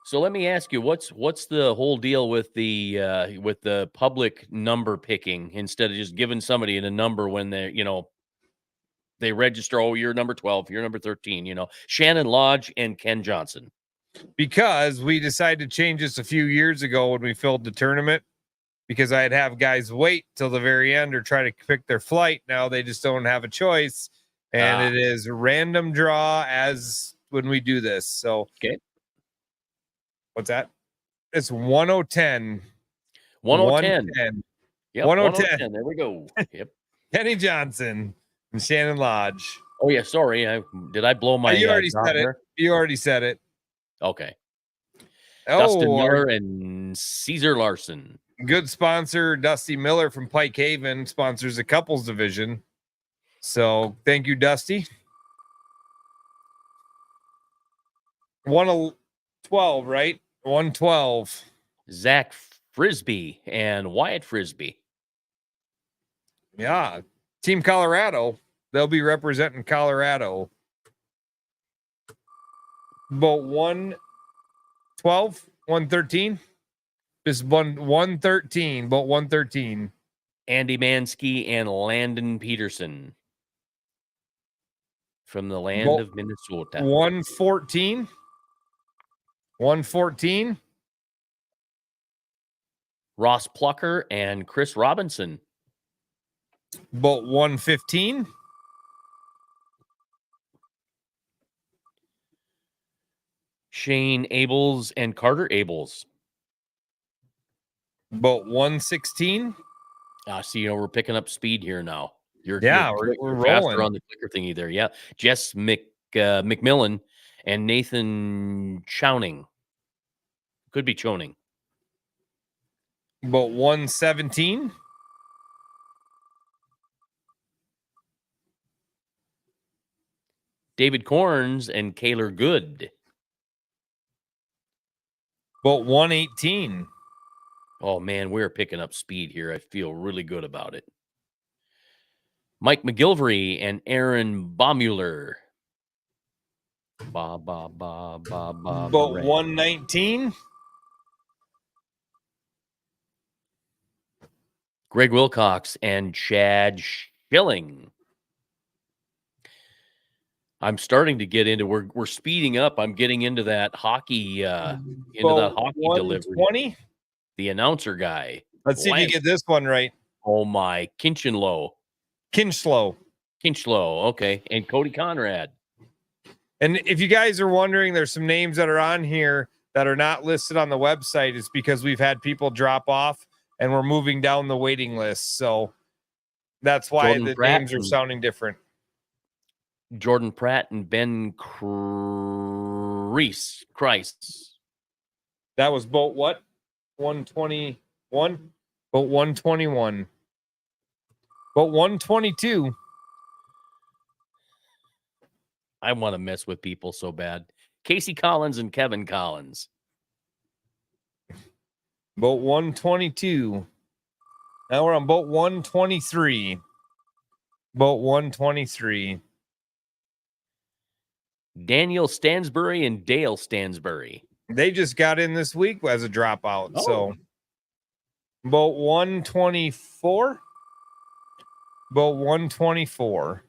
So let me ask you, what's the whole deal with the public number picking instead of just giving somebody a number when they register? Oh, you're number 12, you're number 13. Shannon Lodge and Ken Johnson. Because we decided to change this a few years ago when we filled the tournament. Because I'd have guys wait till the very end or try to pick their flight. Now they just don't have a choice, and it is random draw as when we do this. So okay. What's that? It's 1010. 1010. Yep, 1010. There we go. Yep. Kenny Johnson and Shannon Lodge. Oh, yeah. Sorry. Did I blow my You already said it. You already said it. Okay. Oh, Dustin Miller and Caesar Larson. Good sponsor. Dusty Miller from Pike Haven sponsors the couples division. So thank you, Dusty. 112, right? 112. Zach Frisbee and Wyatt Frisbee. Yeah. Team Colorado. They'll be representing Colorado. Boat 112, 113. Just 113. Boat 113. Andy Mansky and Landon Peterson from the land of Minnesota. 114. 114. Ross Plucker and Chris Robinson. Boat 115. Shane Abels and Carter Abels. Boat 116. See, we're picking up speed here now. We're rolling faster on the clicker thingy there. Yeah. Jess McMillan and Nathan Chowning. Could be Choning. Boat 117. David Corns and Kaylor Good. Boat 118. Oh, man, we're picking up speed here. I feel really good about it. Mike McGilvery and Aaron Baumuller. Boat 119. Greg Wilcox and Chad Schilling. I'm starting to get into we're speeding up. I'm getting into that hockey delivery. 20. The announcer guy. Let's see if you get this one right. Oh my, Kinchlow. Okay. And Cody Conrad. And if you guys are wondering, there's some names that are on here that are not listed on the website. It's because we've had people drop off and we're moving down the waiting list. So that's why the names are sounding different. Jordan Pratt and Ben Christ. That was boat what? 121? Boat 121. Boat 122. I want to mess with people so bad. Casey Collins and Kevin Collins. Boat 122. Now we're on boat 123. Boat 123. Daniel Stansbury and Dale Stansbury. They just got in this week as a dropout. Oh. So boat 124. Boat 124.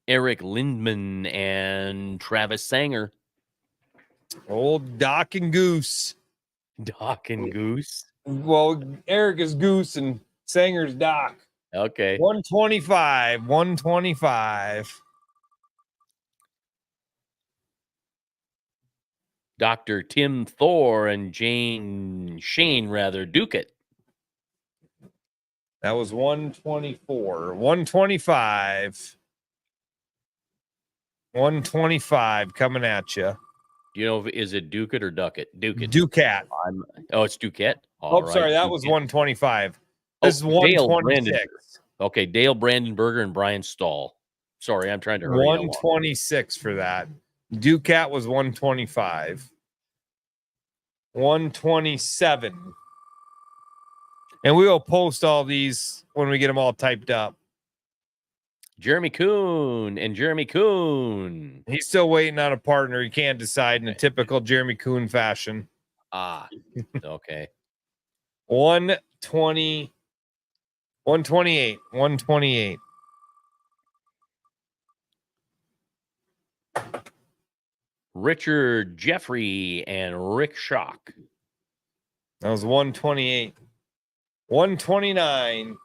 Eric Lindman and Travis Sanger. Old Doc and Goose. Doc and Goose. Well, Eric is Goose and Sanger's Doc. Okay. 125. 125. Dr. Tim Thor and Shane Ducat. That was 124. 125. 125 coming at you. Do you know is it Ducat or Ducat? Ducat. Oh, it's Ducat. All sorry, right. that was 125. This is Dale 126. Okay, Dale Brandenburger and Brian Stahl. Sorry, I'm trying to hurry along. 126 for that. Ducat was 125. 127. And we will post all these when we get them all typed up. Jeremy Kuhn and Jeremy Kuhn. He's still waiting on a partner. He can't decide in a typical Jeremy Kuhn fashion. Okay. 120, 128, 128. Richard Jeffrey and Rick Shock. That was 128. 129.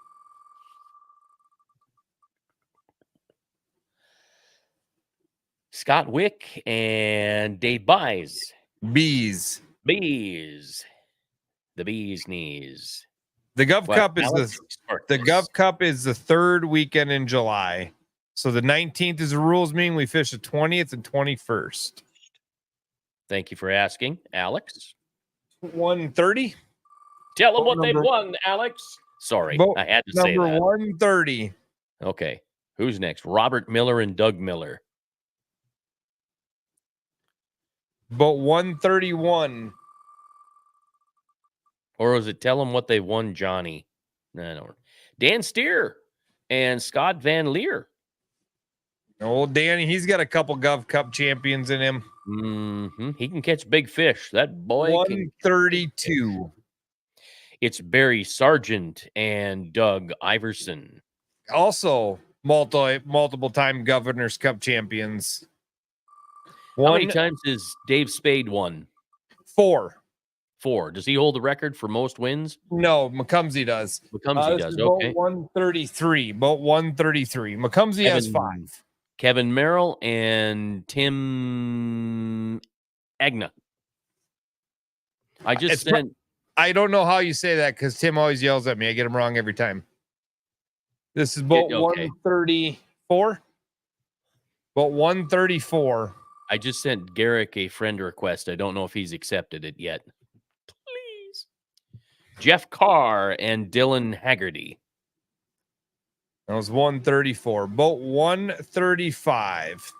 Scott Wick and Dave Buys. Bees. The bee's knees. The Gov Cup is Alex the Gov Cup is the third weekend in July. So the 19th is the rules meeting. We fish the 20th and 21st. Thank you for asking, Alex. 130. Tell them what they won, Alex. Sorry, I had to say that. Number 130. Okay. Who's next? Robert Miller and Doug Miller. Boat 131. Or was it tell them what they won, Johnny? No. Dan Steer and Scott Van Leer. Old Danny, he's got a couple Gov Cup champions in him. Mm-hmm. He can catch big fish. That boy 132. It's Barry Sargent and Doug Iverson. Also multiple time Governors Cup champions. How many times has Dave Spade won? 4. Does he hold the record for most wins? No, McCumsey does. McCumsey does. Okay. Boat 133. McCumsey has 5. Kevin Merrill and Tim Agna. I don't know how you say that because Tim always yells at me. I get him wrong every time. This is boat 134. Boat 134. I just sent Garrick a friend request. I don't know if he's accepted it yet. Please. Jeff Carr and Dylan Haggerty. That was 134. Boat 135.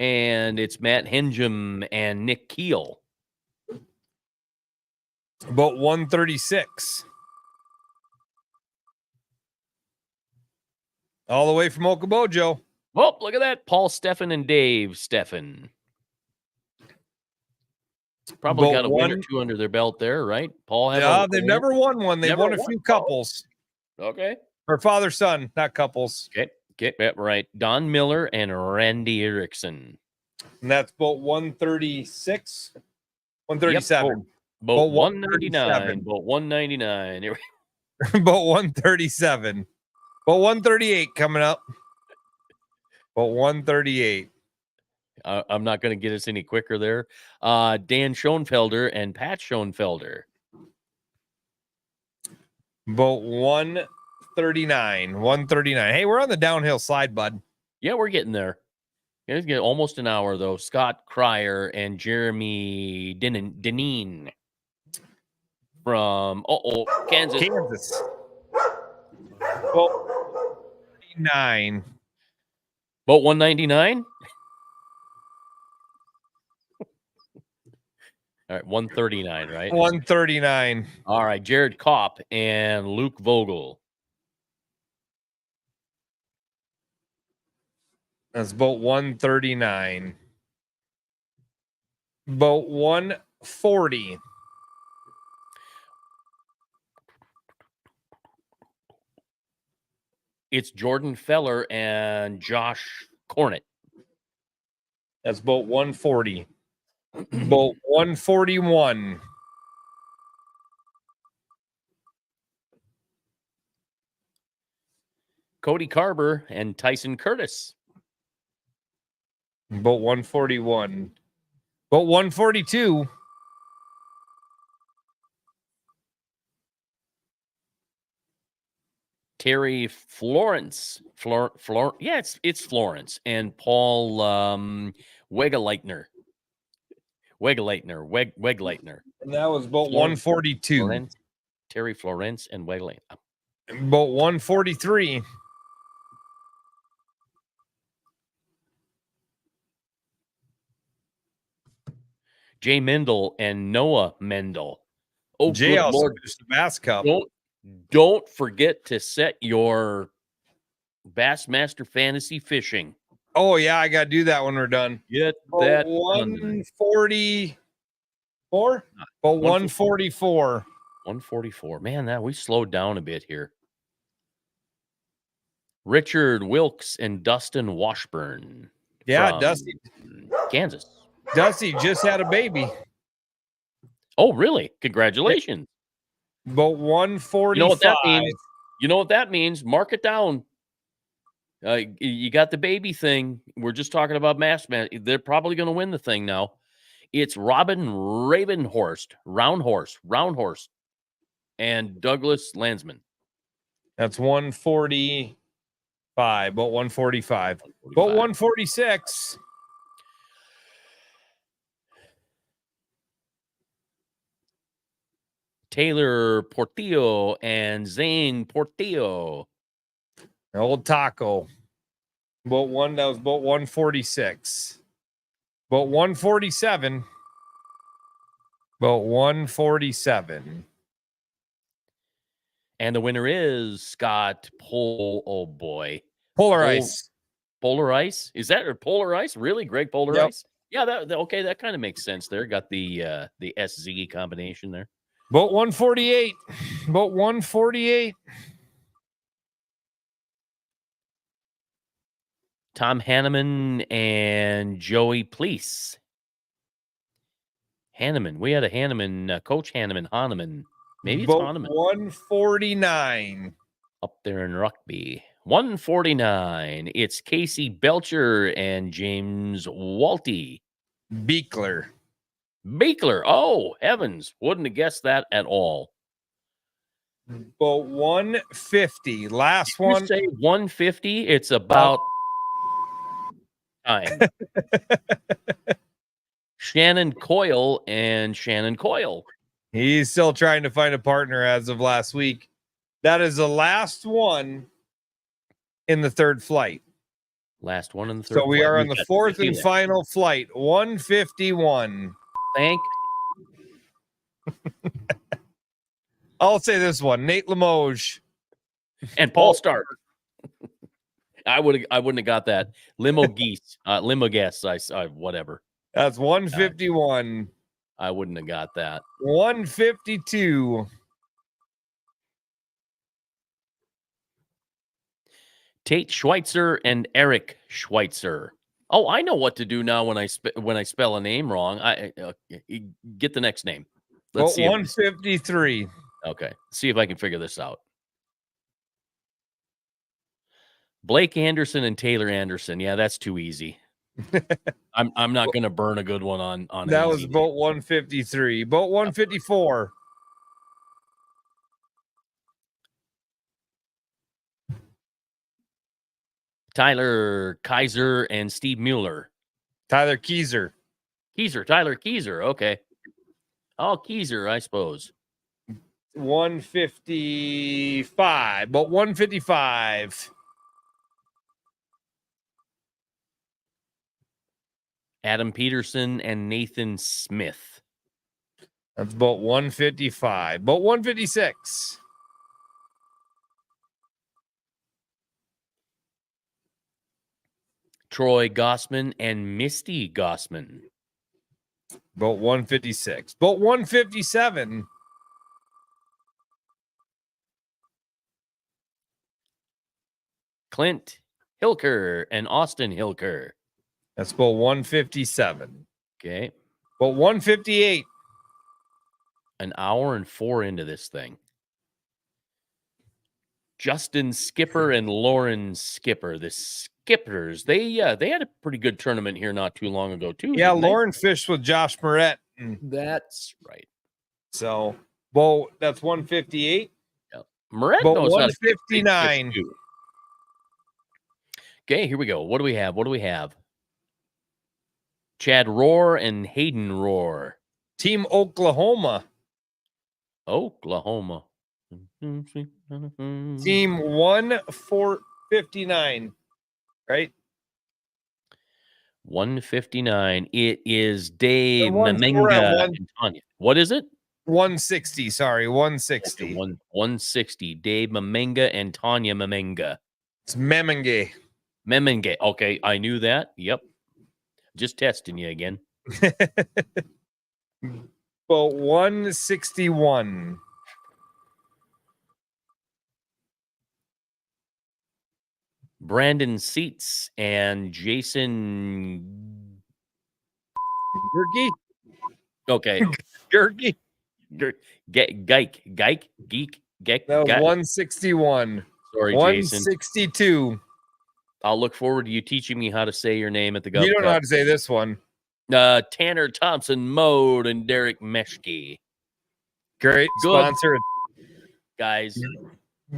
And it's Matt Henjum and Nick Keel. Boat 136. All the way from Okobojo. Oh, look at that. Paul Steffen and Dave Steffen. Probably got a win or two under their belt there, right? Paul, they've never won one. They've won a few couples. Okay. Or father-son, not couples. Okay, right. Don Miller and Randy Erickson. And that's boat 136, 137. Yep. Boat 199. Boat 199. Boat 137. Boat 138 coming up. Boat 138. I'm not going to get us any quicker there. Dan Schoenfelder and Pat Schoenfelder. Boat 139. 139. Hey, we're on the downhill slide, bud. Yeah, we're getting there. It's getting almost an hour, though. Scott Cryer and Jeremy Deneen from Kansas. Boat 199. Boat 199? All right, 139, right? 139. All right, Jared Kopp and Luke Vogel. That's boat 139. Boat 140. It's Jordan Feller and Josh Cornett. That's boat 140. Boat 141. Cody Carver and Tyson Curtis. Boat 141. Boat 142. Terry Florence. Yeah, it's Florence. And Paul Wegeleitner. Wegleitner. And that was boat 142. Florence, Terry Florence and Wegeleitner. Boat 143. Jay Mendel and Noah Mendel. Oh, Jay good also Lord. finished the Bass Cup. Don't forget to set your Bassmaster Fantasy fishing. Oh, yeah, I got to do that when we're done. Get that 144? But 144. 144. Man, we slowed down a bit here. Richard Wilkes and Dustin Washburn. Yeah, Dusty. Kansas. Dusty just had a baby. Oh, really? Congratulations. But 145. You know what that means? You know what that means? Mark it down. You got the baby thing. We're just talking about Bassmaster. They're probably going to win the thing now. It's Robin Roundhorse, and Douglas Landsman. That's 145. But 145. But 146. Taylor Portillo and Zane Portillo. Old Taco. That was boat 146. Boat 147. Boat 147. And the winner is Scott Oh boy. Polar Ice. Polar Ice? Is that Polar Ice? Really? Greg Polar Yep. Ice? Yeah, okay, that kind of makes sense there. Got the SZ combination there. Boat 148. Boat 148. Tom Hanneman and Joey Please. Hanneman. We had a Hanneman, Coach Hanneman. Maybe it's Hanneman. 149. Up there in Rugby. 149. It's Casey Belcher and James Walty. Beekler. Oh, heavens. Wouldn't have guessed that at all. Boat 150. Last Did one. you say 150? It's about time. Shannon Coyle and Shannon Coyle. He's still trying to find a partner as of last week. That is the last one in the third flight. Last one in the third So we flight. are on the fourth and final flight, 151. Thank. I'll say this one: Nate Limoges and Paul Stark. I wouldn't have got that. Limo geese. Limo guests. Whatever. That's 151. I wouldn't have got that. 152. Tate Schweitzer and Eric Schweitzer. Oh, I know what to do now when I spell a name wrong. I get the next name. Let's see. 153. Okay. See if I can figure this out. Blake Anderson and Taylor Anderson. Yeah, that's too easy. I'm not going to burn a good one on that was boat 153. Boat 154. Tyler Kaiser and Steve Mueller. Tyler Keyser. Tyler Keyser. Okay. Oh, Keyser, I suppose. 155. Boat 155. Adam Peterson and Nathan Smith. That's boat 155. Boat 156. Troy Gossman and Misty Gossman. Boat 156. Boat 157. Clint Hilker and Austin Hilker. That's boat 157. Okay. Boat 158. An hour and 4 into this thing. Justin Skipper and Lauren Skipper, the Skippers. They had a pretty good tournament here not too long ago too. Yeah, Lauren fished with Josh Moret. That's right. So, that's 158. Yep. Moret? But No, it's not a big fish 159. too. Okay, here we go. What do we have? Chad Roar and Hayden Roar. Team Oklahoma. Oklahoma. Team 1459. Right? 159. It is Dave we're at Mamenga and Tanya. What is it? 160. Sorry, 160. 160. Dave Mamenga and Tanya Mamenga. It's Memenge. Memenge. Okay, I knew that. Yep. Just testing you again. Well, 161. Brandon Seats and Jason. Gurky? Okay. Gurky? Geek. That was 161. Sorry, 162. Jason. I'll look forward to you teaching me how to say your name at the Gov You don't know Cup. how to say this one. Tanner Thompson Mode and Derek Meshke. Great sponsor. Guys.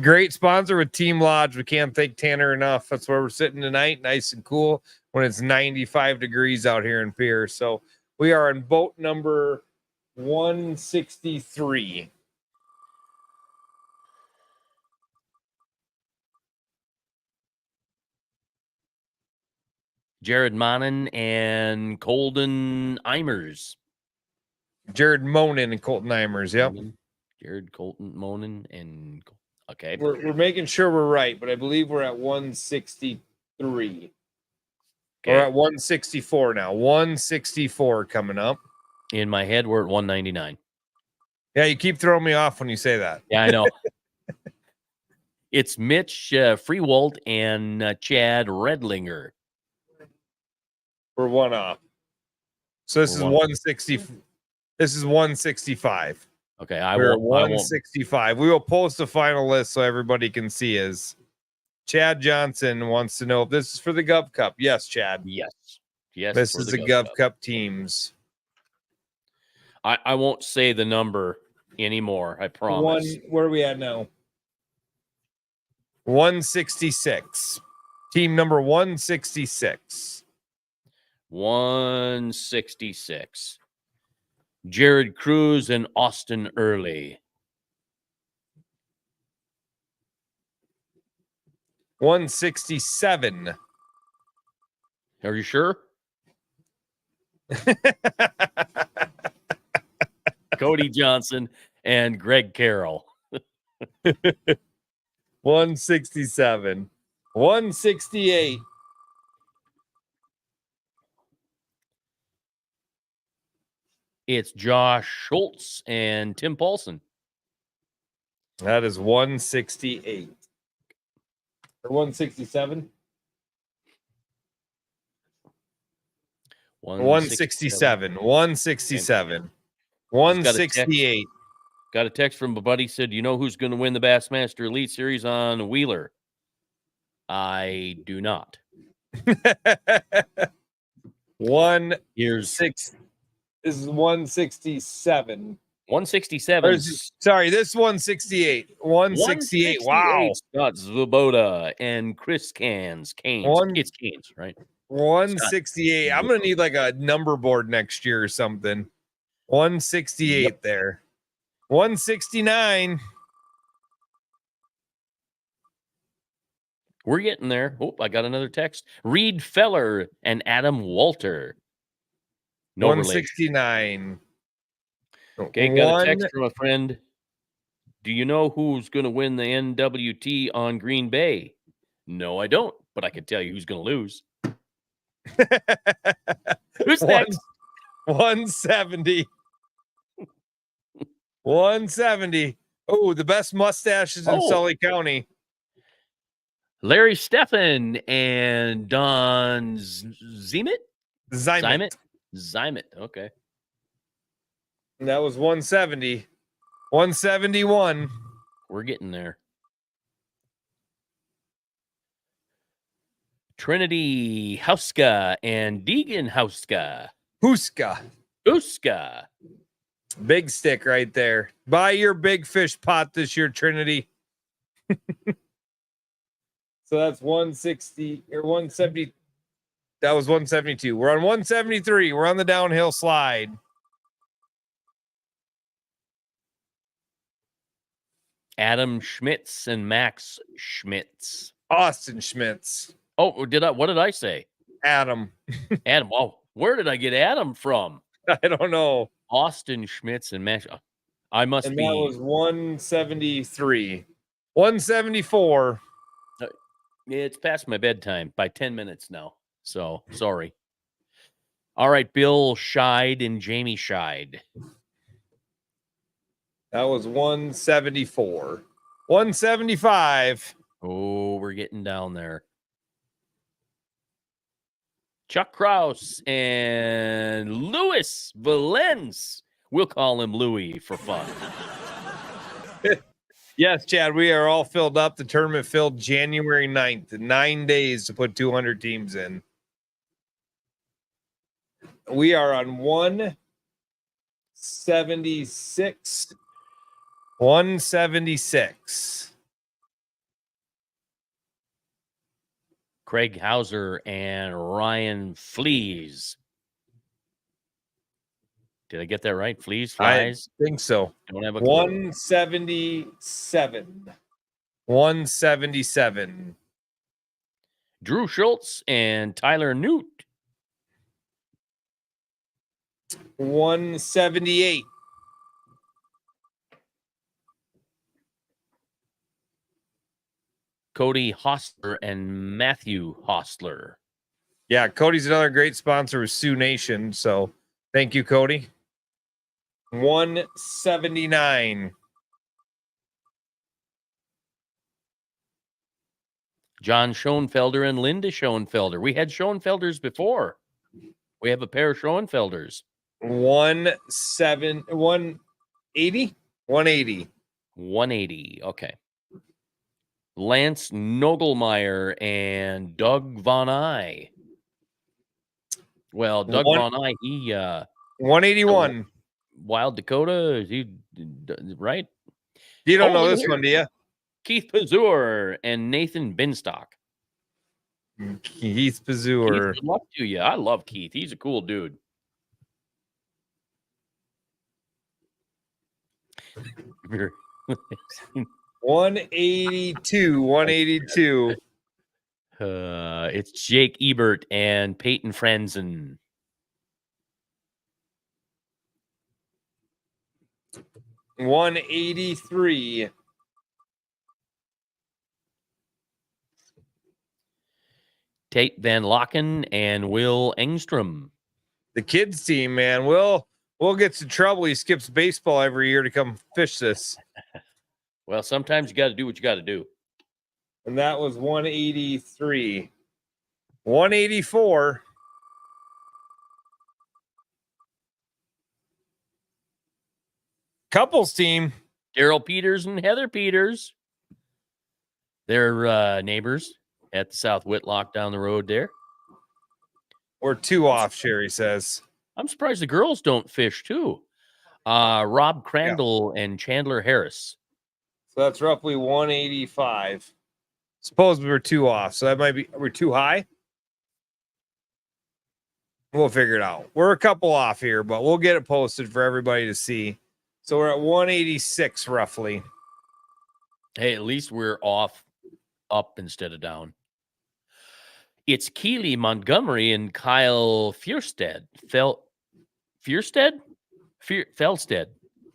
Great sponsor with Team Lodge. We can't thank Tanner enough. That's where we're sitting tonight, nice and cool when it's 95 degrees out here in Pierce. So we are on boat number 163. Jared Monin and Colden Eimers. Jared Monin and Colton Eimers. Yep. Jared Colton Monin and okay. We're making sure we're right, but I believe we're at 163. Okay. We're at 164 now. 164 coming up. In my head, we're at 199. Yeah, you keep throwing me off when you say that. Yeah, I know. It's Mitch Freewald and Chad Redlinger. We're one off. So this is 160. This is 165. Okay, We're at 165. We will post the final list so everybody can see. Is Chad Johnson wants to know if this is for the Gov Cup? Yes, Chad. Yes. This is the Gov Cup teams. I won't say the number anymore. I promise. Where are we at now? 166. Team number 166. 166. Jared Cruz and Austin Early. 167. Are you sure? Cody Johnson and Greg Carroll. 167. 168. It's Josh Schultz and Tim Paulson. That is 168. Or 167? 167. 167. 168. Got a text from a buddy, said, you know who's going to win the Bassmaster Elite Series on Wheeler? I do not. This is 167. 167. Sorry, this is 168. 168. Wow. Scott Svoboda and Chris Canes. It's Canes, right? 168. I'm going to need like a number board next year or something. 168 there. 169. We're getting there. Oh, I got another text. Reed Feller and Adam Walter. No 169. Okay, got a text from a friend. Do you know who's going to win the NWT on Green Bay? No, I don't, but I can tell you who's going to lose. Who's next? 170. 170. Oh, the best mustaches in Sully County. Larry Steffen and Don Zimet? Zimet. Okay. And that was 170. 171. We're getting there. Trinity Hauska and Deegan Hauska. Hauska. Big stick right there. Buy your big fish pot this year, Trinity. So that's 160 or 170. That was 172. We're on 173. We're on the downhill slide. Adam Schmitz and Max Schmitz. Austin Schmitz. Oh, what did I say? Adam. Adam. Oh, where did I get Adam from? I don't know. Austin Schmitz and Max. I must And be. that was 173. 174. It's past my bedtime by 10 minutes now. So sorry. All right, Bill Scheid and Jamie Scheid. That was 174. 175. Oh, we're getting down there. Chuck Kraus and Louis Valens. We'll call him Louis for fun. Yes, Chad, we are all filled up. The tournament filled January 9th. 9 days to put 200 teams in. We are on 176. 176. Craig Hauser and Ryan Flees. Did I get that right? Flees, flies? I think so. Don't have a clue. 177. 177. Drew Schultz and Tyler Newt. 178. Cody Hostler and Matthew Hostler. Yeah, Cody's another great sponsor of Sioux Nation. So thank you, Cody. 179. John Schoenfelder and Linda Schoenfelder. We had Schoenfelders before. We have a pair of Schoenfelders. 180. 180. 180. Okay. Lance Nogelmeyer and Doug Von Eye. Well, Doug Von Eye, he 181. Wild Dkaota, is he right? You don't know this one, do you? Keith Pazur and Nathan Binstock. Keith Pazur. Good luck to you. I love Keith. He's a cool dude. $182. 182. It's Jake Ebert and Peyton Franzen. $183. Tate Van Locken and Will Engstrom. The kids team, man. Will gets in trouble. He skips baseball every year to come fish this. Well, sometimes you got to do what you got to do. And that was 183. 184. Couples team. Daryl Peters and Heather Peters. They're neighbors at the South Whitlock down the road there. Or 2 off, Sherry says. I'm surprised the girls don't fish too. Rob Crandall and Chandler Harris. So that's roughly 185. Suppose we were 2 off. So that might be, we're too high. We'll figure it out. We're a couple off here, but we'll get it posted for everybody to see. So we're at 186 roughly. Hey, at least we're off up instead of down. It's Keely Montgomery and Kyle Fierstead. Felsted?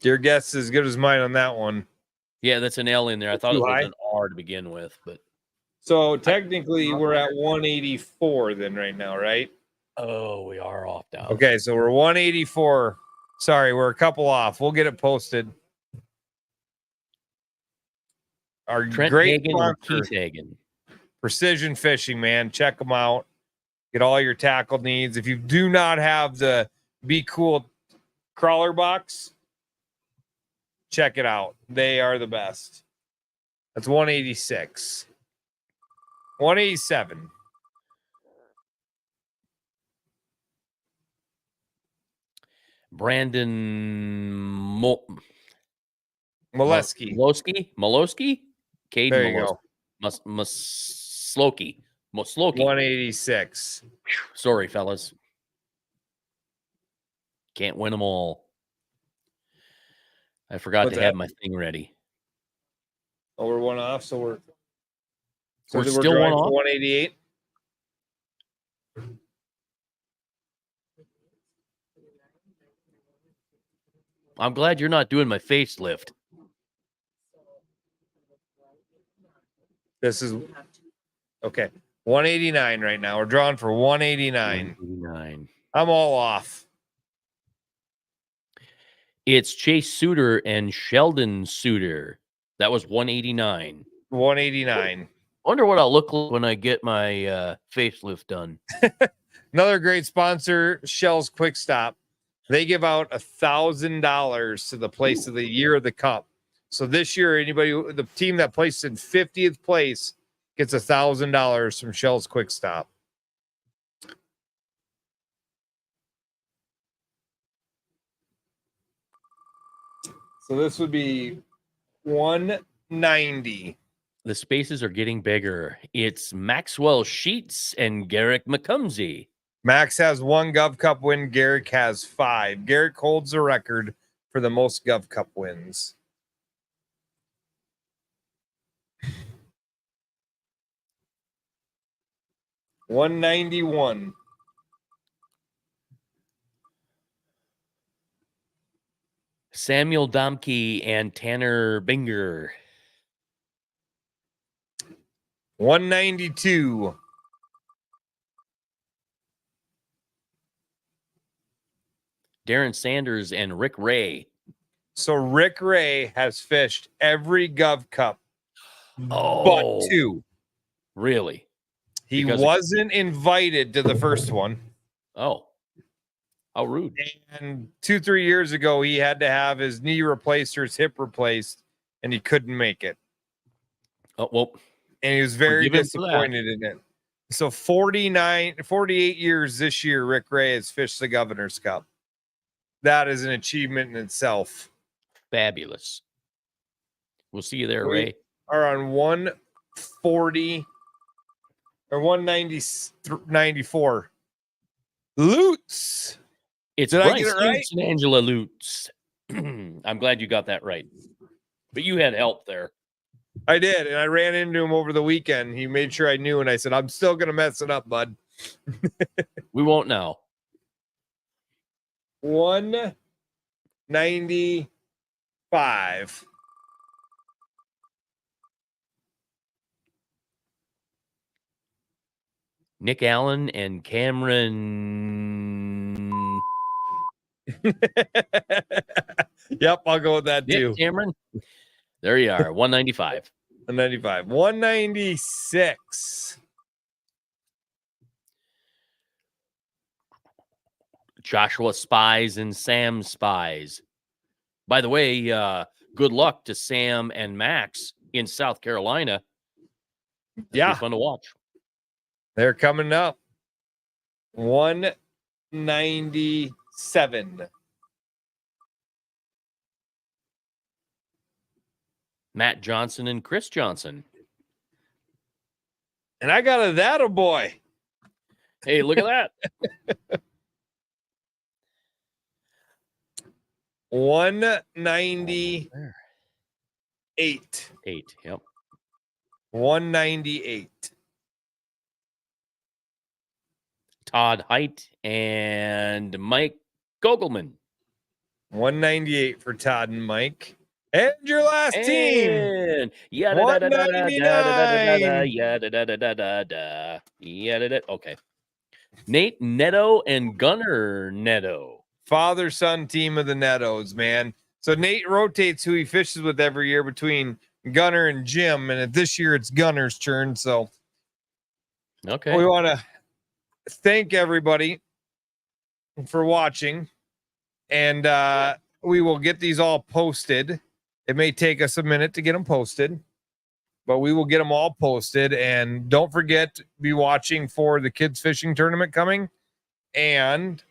Your guess is as good as mine on that one. Yeah, that's an L in there. I thought it was an R to begin with, but so technically we're at 184 then right now, right? Oh, we are off down. Okay, so we're 184. Sorry, we're a couple off. We'll get it posted. Our Trent great Hagen sponsor, and Keith Hagen. Precision Fishing, man. Check them out. Get all your tackle needs. If you do not have the Be Cool crawler box, check it out. They are the best. That's 186. 187. Brandon Molesky. Molosky? Caden There you go. Musloki. 186. Sorry, fellas. Can't win them all. I forgot What's to that? have my thing ready. Oh, we're one off, so we're still drawing one off. for 188. I'm glad you're not doing my facelift. This is okay. 189 right now. We're drawing for 189. 189. I'm all off. It's Chase Suter and Sheldon Suter. That was 189. 189. Wonder what I'll look like when I get my facelift done. Another great sponsor, Shell's Quick Stop. They give out $1,000 to the place of the year of the cup. So this year, the team that placed in 50th place gets $1,000 from Shell's Quick Stop. So this would be 190. The spaces are getting bigger. It's Maxwell Sheets and Garrick McCumsey. Max has 1 Gov Cup win. Garrick has 5. Garrick holds the record for the most Gov Cup wins. $191. Samuel Domke and Tanner Binger. 192. Darren Sanders and Rick Ray. So Rick Ray has fished every Gov Cup but 2. Really? He wasn't invited to the first one. Oh, how rude. And 2-3 years ago, he had to have his knee replaced or his hip replaced, and he couldn't make it. Oh, well. And he was very disappointed in it. So 48 years this year, Rick Ray has fished the Governor's Cup. That is an achievement in itself. Fabulous. We'll see you there, Ray. Are on 140 or 194. Lutz. It's Did Bryce I get it right? Lutz and Angela Lutz. I'm glad you got that right. But you had help there. I did, and I ran into him over the weekend. He made sure I knew, and I said, I'm still going to mess it up, bud. We won't now. 195. Nick Allen and Cameron. Yep, I'll go with that too. Cameron. There you are. 195. 195. 196. Joshua Spies and Sam Spies. By the way, good luck to Sam and Max in South Carolina. Yeah. Fun to watch. They're coming up. 197. Matt Johnson and Chris Johnson. And I got a boy. Hey, look at that. 198. 8. Yep. 198. Todd Height and Mike Gogelman. 198 for Todd and Mike. And your last team. Okay. Nate Netto and Gunner Netto. Father-son team of the Nettos, man. So Nate rotates who he fishes with every year between Gunner and Jim. And this year it's Gunner's turn. So okay, we want to thank everybody for watching. And we will get these all posted. It may take us a minute to get them posted, but we will get them all posted. And don't forget to be watching for the kids fishing tournament coming and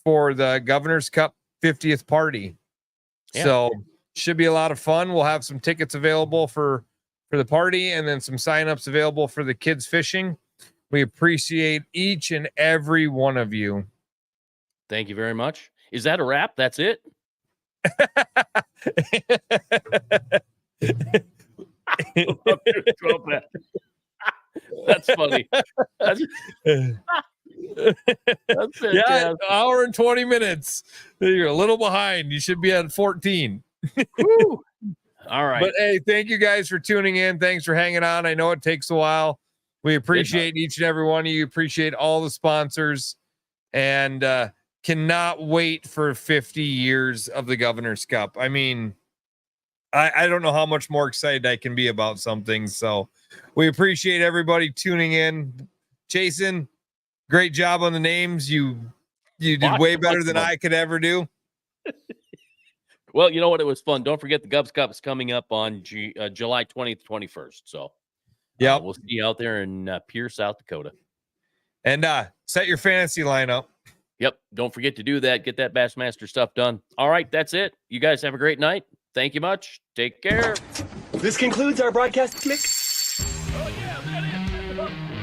for the Governor's Cup 50th party. Yeah. So should be a lot of fun. We'll have some tickets available for for the party, and then some signups available for the kids fishing. We appreciate each and every one of you. Thank you very much. Is that a wrap? That's it? That's funny. That's fantastic. Yeah, hour and 20 minutes. You're a little behind. You should be at 14. Woo. All right. But hey, thank you guys for tuning in. Thanks for hanging on. I know it takes a while. We appreciate each and every one of you. Appreciate all the sponsors, and cannot wait for 50 years of the Governor's Cup. I mean, I don't know how much more excited I can be about something. So we appreciate everybody tuning in. Jason, great job on the names. You did way better than I could ever do. Well, you know what? It was fun. Don't forget the Govs Cup is coming up on July 20th, 21st. So yeah, we'll see you out there in Pierce, South Dakota. And set your fantasy lineup. Yep. Don't forget to do that. Get that Bassmaster stuff done. All right. That's it. You guys have a great night. Thank you much. Take care. This concludes our broadcast mix. Oh, yeah, that is.